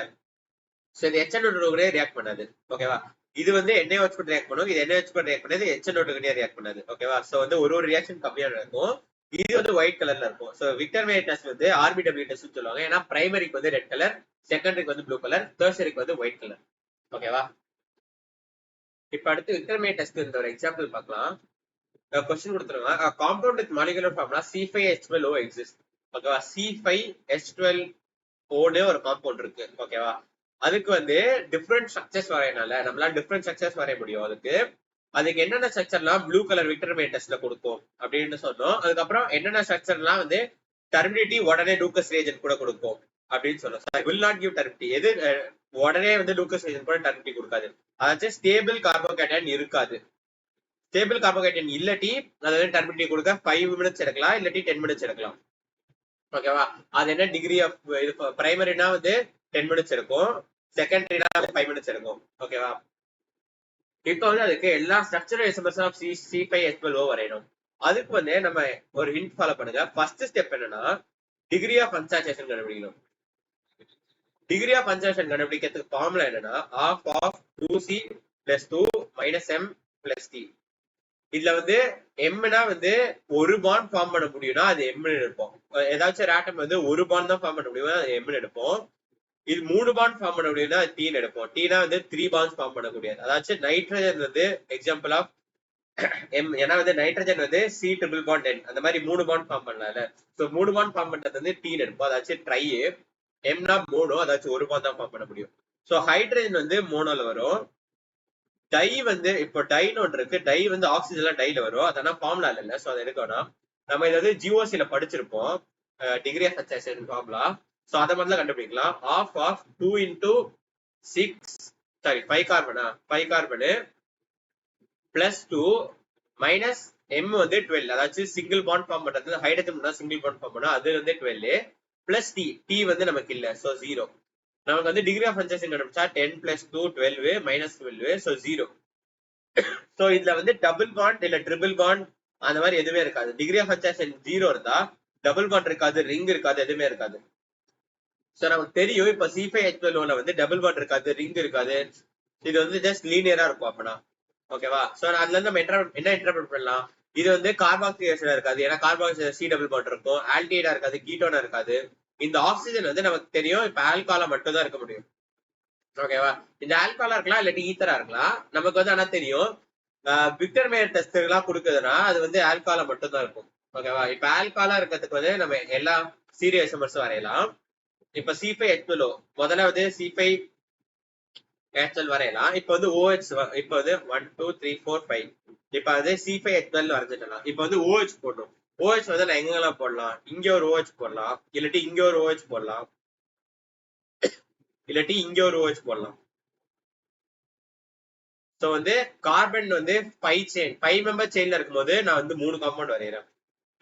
சோ இது HNO2 கூட ரியாக்ட் பண்ணாது. ஓகேவா? இது வந்து NaOH கூட ரியாக்ட் பண்ணும், இது NaOH கூட ரியாக்ட் பண்ணாது, HNO2 கூட ரியாக்ட் பண்ணாது. ஓகேவா? சோ வந்து ஒரு ரியாக்ஷன் கம்மியா இருக்கும். இது வந்து ஒயிட் கலர்ல இருக்கும். சோ விக்டர் மேயர் டெஸ்ட் வந்து RBW டெஸ்ட்னு சொல்லுவாங்க. ஏன்னா பிரைமரிக்கு வந்து ரெட் கலர், செகண்டரிக்கு வந்து ப்ளூ கலர், டெர்சியரிக்கு வந்து ஒயிட் கலர். ஓகேவா? இப்ப அடுத்து விக்டர் மேயர் டெஸ்ட் இந்த ஒரு எக்ஸாம்பிள் பார்க்கலாம். கொஸ்டின் கொடுத்துருங்க. Compound with molecular formula C5H12O exist. ஓகேவா? C5H12O ஒரு காம்பவுண்ட் இருக்கு. ஓகேவா? அதுக்கு வந்து டிஃபரெண்ட் ஸ்ட்ரக்சர்ஸ் வரையனால நம்மளால டிஃபரெண்ட் ஸ்ட்ரக்சர்ஸ் வரைய முடியும். அதுக்கு என்னென்ன ஸ்ட்ரக்சர்லாம் ப்ளூ கலர் விக்டர் மேயர் டெஸ்ட்ல கொடுக்கும் அப்படின்னு சொன்னோம். அதுக்கப்புறம் என்னென்ன ஸ்ட்ரக்சர்லாம் வந்து டர்பிடிட்டி உடனே லூக்கஸ் ரியேஜென்ட் கூட கொடுக்கும் அப்படின்னு சொன்னோம். வில் நாட் கிவ் டர்பிடிட்டி, எது உடனே வந்து லூக்கஸ் ரியேஜென்ட் கூட டர்பிடிட்டி கொடுக்காது. அதாச்சும் ஸ்டேபிள் கார்போகேட்டைன் இருக்காது. ஸ்டேபிள் கார்போஹைட்ரேட் இல்லாட்டி அது வந்து டர்பிடிட்டி கொடுக்க 5 மினிட்ஸ் எடுக்கலாம், இல்லாட்டி 10 மினிட்ஸ் எடுக்கலாம். ஓகேவா? அது என்ன டிகிரி ஆஃப் இது, பிரைமரினா வந்து 10 மினிட்ஸ் எடுக்கும், செகண்டரினா 5 மினிட்ஸ் எடுக்கும். ஓகேவா? இப்போ வந்து அதுக்கு எல்லா ஸ்ட்ரக்சரல் ஐசோமர்ஸ் ஆஃப் C5H12O வரையணும். அதுக்கு வந்து நம்ம ஒரு ஹிண்ட் ஃபாலோ பண்ணுங்க. ஃபர்ஸ்ட் ஸ்டெப் என்னன்னா டிகிரி ஆஃப் அன்சாச்சுரேஷன் கண்டுபிடிக்கணும். டிகிரி ஆஃப் அன்சாச்சுரேஷன் கண்டுபிடிக்கிறதுக்கு ஃபார்முலா என்னன்னா ½ of 2C + 2 - M plus D. இதுல வந்து எம்னா வந்து ஒரு பாண்ட் ஃபார்ம் பண்ண முடியும்னா அது எம்னு எடுப்போம். ஏதாச்சும் ஒரு ஆட்டம் வந்து ஒரு பாண்ட் தான் ஃபார்ம் பண்ண முடியும்னா அது எம்னு எடுப்போம். இது 3 பாண்ட் ஃபார்ம் பண்ண முடியும்னா டீன்னு எடுப்போம். டீனா வந்து 3 பாண்ட்ஸ் ஃபார்ம் பண்ண முடியாது. அதாச்சும் நைட்ரஜன் வந்து எக்ஸாம்பிள் ஆஃப் எம். ஏன்னா வந்து நைட்ரஜன் வந்து சி ட்ரிபிள் பாண்ட் என் அந்த மாதிரி 3 பாண்ட் ஃபார்ம் பண்ணல. ஸோ 3 பாண்ட் ஃபார்ம் பண்றது வந்து டீன்னு எடுப்போம். அதாச்சும் ட்ரை. எம்னா மோனோ, அதாச்சும் ஒரு பாண்ட் தான் ஃபார்ம் பண்ண முடியும். ஸோ ஹைட்ரஜன் வந்து மோனோல வரும். டை வந்து இப்போ டைன்னு ஒன்று இருக்கு. டை வந்து ஆக்சிஜன்லாம் டைல வரும். அதெல்லாம் ஃபார்முலா இல்ல. ஸோ அதை எடுக்கணும். நம்ம இதை வந்து ஜிஓசியில படிச்சிருப்போம், degree of saturation formula. So அதை மாதிரிலாம் கண்டுபிடிக்கலாம். ஆஃப் 2 into 6 சாரி 5 கார்பனா 5 கார்பனு பிளஸ் 2 மைனஸ் எம் வந்து 12. அதாச்சும் சிங்கிள் பாண்ட் ஃபார்ம் பண்றது ஹைட்ரஜன் சிங்கிள் பாண்ட் ஃபார்ம் பண்ணா அது வந்து 12 பிளஸ் டி. டி வந்து நமக்கு இல்ல. ஸோ 0. நமக்கு வந்து டிகிரி ஆஃப் சச்சுரேஷன் கண்டுபிடிச்சா 10 plus 2 12 minus 12 ஸோ 0. ஸோ இதுல வந்து டபுள் பாண்ட் இல்ல ட்ரிபிள் பாண்ட் அந்த மாதிரி எதுவுமே இருக்காது. டிகிரி ஆஃப் சச்சுரேஷன் 0 இருந்தா டபுள் பாண்ட் இருக்காது, ரிங் இருக்காது, எதுவுமே இருக்காது. ஸோ நமக்கு தெரியும் இப்ப C5H12 வந்து டபுள் பாண்ட் இருக்காது, ரிங் இருக்காது. இது வந்து ஜஸ்ட் லீனியரா இருக்கும் அப்பனா. ஓகேவா? ஸோ அதுல இருந்து நம்ம என்ன இன்டர்பிரட் பண்ணலாம்? இது வந்து கார்பாக்சிலேஷனா இருக்காது, ஏன்னா கார்பாக்சிலேஷன் C டபுள் பாண்ட் இருக்கும். ஆல்டிஹைடா இருக்காது, கீட்டோனா இருக்காது. இந்த ஆக்சிஜன் வந்து நமக்கு தெரியும் இப்ப ஆல்காலா மட்டும் தான் இருக்க முடியும். ஓகேவா? இந்த ஆல்காலா இருக்கலாம் இல்லாட்டி ஈத்தரா இருக்கலாம். நமக்கு வந்து ஆனா தெரியும் விக்டர் மேயர் டெஸ்ட் எல்லாம் கொடுக்குதுன்னா அது வந்து ஆல்காலா மட்டும் தான் இருக்கும். ஓகேவா? இப்ப ஆல்காலா இருக்கிறதுக்கு வந்து நம்ம எல்லா சீரியஸ் ஐசோமர்ஸும் வரையலாம். இப்ப C5H12 முதல்ல வந்து C5H12 வரையலாம். இப்ப வந்து OH இப்ப வந்து 1 2 3 4 5 இப்ப வந்து C5H12 வரைஞ்சிட்டலாம். இப்ப வந்து OH போடணும். OH வந்து நான் எங்கெல்லாம் போடலாம்? இங்க ஒரு OH போடலாம், இல்லாட்டி இங்க ஒரு OH போடலாம், இல்லாட்டி இங்க ஒரு OH போடலாம். சோ வந்து கார்பன் வந்து 5 மெம்பர் செயின்ல இருக்கும்போது நான் வந்து 3 காம்பவுண்ட் வரையறேன்.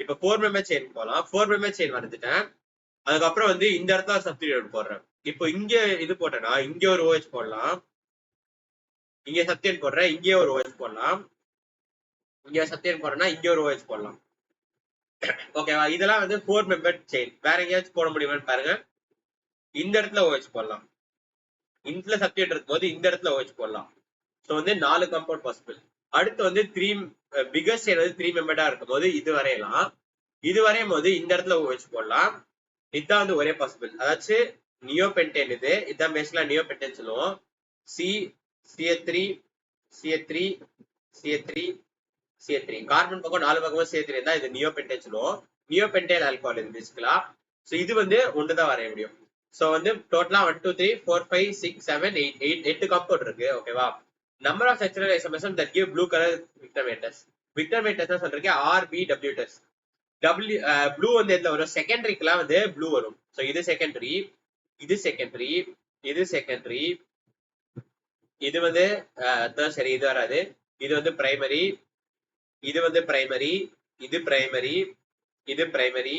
இப்ப 4 மெம்பர் செயின் போலாம். 4 மெம்பர் செயின் வரைஞ்சிட்டேன். அதுக்கப்புறம் வந்து இந்த இடத்துல சப்ஸ்டிடியூட் போடுறேன். இப்போ இங்க இது போட்டேன்னா இங்க ஒரு OH போடலாம், இங்க சப்ஸ்டிடியூட் போடுறேன், இங்கே ஒரு OH போடலாம், இங்க சப்ஸ்டிடியூட் போடுறேன்னா இங்க ஒரு OH போடலாம். ஓகேவா? இதெல்லாம் வந்து 4 மெம்பர் செயின். வேற எங்கேயாச்சும் போட முடியுமான்னு பாருங்க. இந்த இடத்துல OH போடலாம், இந்த சப்ஸ்டிடியூட் இருக்கும்போது இந்த இடத்துல OH போடலாம். ஸோ வந்து 4 காம்பவுண்ட் பாசிபிள். அடுத்து வந்து 3 பிகஸ்ட் செயின் வந்து 3 மெம்பர்டா இருக்கும் போது இது வரையலாம். இது வரையும் போது இந்த இடத்துல OH போடலாம். இதுதான் வந்து ஒரே பாசிபிள். அதாச்சும் நியோபென்டேன். இதுதான் பேசிக்கலா நியோபென்டேன் சொல்லுவோம். CH3 CH3 CH3 CH3 carbon பக்கம் 4 பக்கமும் CH3 இருந்தா இது நியோபென்டேன் சொல்லுவோம். நியோபென்டைல் ஆல்கஹால் இது பேசிக்கலா. ஸோ இது வந்து ஒண்ணுதான் வரைய முடியும். ஸோ வந்து டோட்டலா 1 2 3 4 5 6 7 8 8 காம்பவுண்ட் இருக்கு. ஓகேவா? Number of structural isomers that give blue color Victor Matrix. Victor Matrix சொல்றீங்க RBW டெஸ்ட். ப்ளூ வந்து எதுல வரும்? செகண்டரிக்குலாம் வந்து ப்ளூ வரும். ஸோ இது செகண்டரி, இது செகண்டரி, இது செகண்டரி, இது வந்து சரி இது வராது. இது வந்து பிரைமரி, இது வந்து பிரைமரி, இது பிரைமரி, இது பிரைமரி.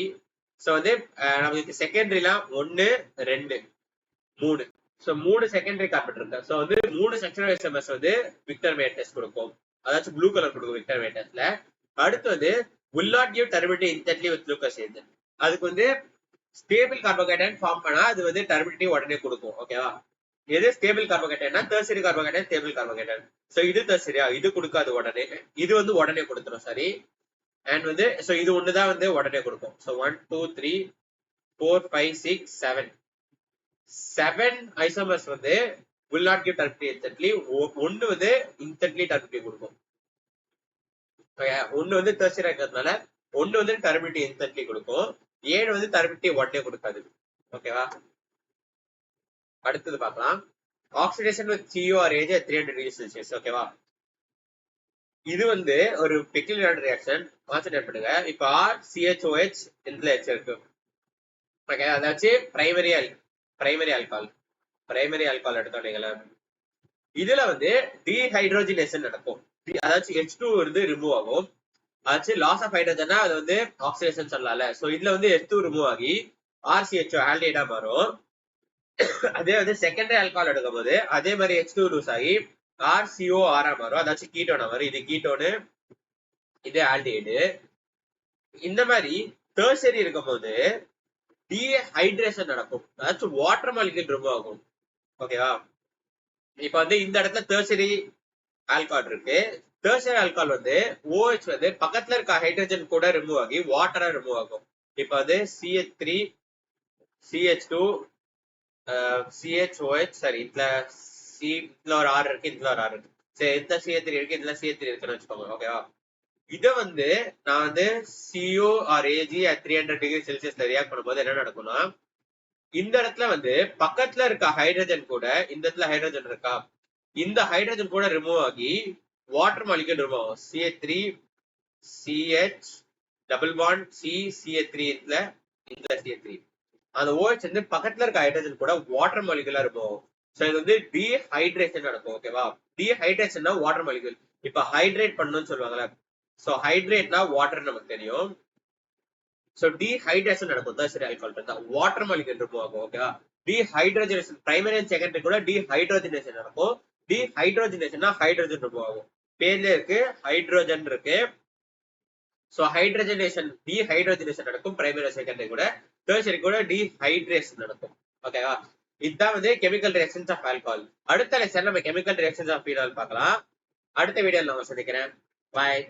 ஸோ வந்து நமக்கு செகண்டரிலாம் 1 2 3. ஸோ 3 செகண்டரி கார்பன் இருக்கு. ஸோ வந்து 3 ஸ்ட்ரக்சரல் ஐசோமர்ஸ் வந்து விக்டர் மேயர் டெஸ்ட் கொடுக்கும். அதாச்சும் ப்ளூ கலர் கொடுக்கும் விக்டர் மேயர் டெஸ்ட்ல. அடுத்து வந்து will not give turbidity instantly with glucose agent. அதுக்கு வந்து ஸ்டேபிள் கார்போஹைட்ரேட் ஃபார்ம் பண்ணா அது வந்து டர்பிடிட்டி உடனே கொடுக்கும். ஓகேவா? எது ஸ்டேபிள் கார்போஹைட்ரேட்னா tertiary carbohydrate, stable carbohydrate. So இது டெர்சரியா, இது கொடுக்காது உடனே, இது வந்து உடனே கொடுத்துரும். சரி. அண்ட் வந்து சோ இது ஒண்ணுதான் வந்து உடனே கொடுக்கும். சோ 1 2 3 4 5 6 7 7 ஐசோமர்ஸ் வந்து will not give turbidity instantly. ஒன்னு வந்து instantly turbidity கொடுக்கும். ஒன்னு வந்து டெர்சரி இருக்கிறதுனால ஒன்னு வந்து டர்பிடிட்டி இன்ஸ்டன்ட்லி கொடுக்கும், 7 வந்து டர்பிடிட்டி உடனே கொடுக்காது. ஓகேவா? அடுத்தது பார்க்கலாம். Oxidation with CORH at 300 degrees Celsius. ஓகேவா? இது வந்து ஒரு பெக்யூலியர் ரியாக்ஷன். கான்சென்ட்ரேட் பண்ணுங்க. இப்போ RCHOH இதுல H இருக்கு. ஓகே, அதாச்சும் பிரைமரி ஆல்கஹால். பிரைமரி ஆல்கஹால் எடுத்தோன்னீங்களா, இதுல வந்து டீஹைட்ரோஜனேஷன் நடக்கும். அதாச்சும் H2 வந்து ரிமூவ் ஆகும். அதாச்சும் லாஸ் ஆஃப் ஹைட்ரஜனா அது வந்து ஆக்சிடேஷன் சொல்லலாம்ல. சோ இதுல வந்து H2 ரிமூவ் ஆகி RCHO ஆல்டிஹைடா மாறும். அதே வந்து செகண்டரி ஆல்கஹால் எடுக்கும் போது அதே மாதிரி H2 லூஸ் ஆகி RCOR மாறும். அதாச்சும் கீட்டோனா வரும். இது கீட்டோனு, இது ஆல்டிஹைடு. இந்த மாதிரி டெர்சரி இருக்கும் போது டீஹைட்ரேஷன் நடக்கும். அதாச்சும் வாட்டர் மாலிக்யூல் ரிமூவ் ஆகும். ஓகேவா? இப்ப வந்து இந்த இடத்துல டெர்சரி ஆல்கஹால் இருக்கு, டெர்ஷியரி ஆல்கஹால் வந்து OH வந்து பக்கத்துல இருக்க ஹைட்ரஜன் கூட ரிமூவ் ஆகி வாட்டரா ரிமூவ் ஆகும். இப்ப வந்து CH3 CH2 CHOH சரி இதுல இதுல ஒரு R இருக்கு, இதுல ஒரு R இருக்கு. சரி இதுல CH3 இருக்கு, இதுல CH3 இருக்குன்னு வச்சுக்கோங்க. ஓகேவா? இத வந்து நான் வந்து CO or AG at 300 degree செல்சியஸ்ல ரியாக்ட் பண்ணும்போது என்ன நடக்கும்னா, இந்த இடத்துல வந்து பக்கத்துல இருக்க ஹைட்ரஜன் கூட இந்த இடத்துல ஹைட்ரஜன் இருக்கா, இந்த ஹைட்ரஜன் கூட ரிமூவ் ஆகி வாட்டர் மாலிக்யூல் ரிமூவ் ஆகும். CH3 CH double bond CH3 இதுல இந்த CH3 அந்த OH வந்து பக்கத்துல இருக்க ஹைட்ரஜன் கூட வாட்டர் மாலிகுலா இருக்கும். சோ இது வந்து டீஹைட்ரேஷன் நடக்கும். ஓகேவா? டீஹைட்ரேஷன்னா வாட்டர் மாலிகுல். இப்ப ஹைட்ரேட் பண்ணணும்னு சொல்லுவாங்கல்ல, சோ ஹைட்ரேட்னா வாட்டர் நமக்கு தெரியும். சோ டீஹைட்ரேஷன் நடக்கும் டெர்ஷியரி ஆல்கஹால் இருந்தா வாட்டர் மாலிகுல் ரிமூவ் ஆகும். ஓகேவா? டீஹைட்ரோஜனேஷன் பிரைமரி அண்ட் செகண்டரி கூட டீஹைட்ரோஜனேஷன் நடக்கும். டீஹைட்ரோஜனேஷன்னா ஹைட்ரஜன் ரிமூவ் ஆகும். பேர்ல இருக்கு ஹைட்ரோஜன் இருக்கு. சோ ஹைட்ரஜனேஷன் டீஹைட்ரோஜனேஷன் நடக்கும் பிரைமரி செகண்டரி கூட. டெர்ஷியரி கூட டீஹைட்ரேஷன் நடக்கும். ஓகேவா? இதுதான் வந்து கெமிக்கல் ரியாக்ஷன்ஸ் ஆஃப் ஆல்கஹால். அடுத்த லெசன் நம்ம கெமிக்கல் ரியாக்ஷன்ஸ் ஆஃப் ஃபீனால் பார்க்கலாம். அடுத்த வீடியோல நான் சந்திக்கிறேன். பாய்.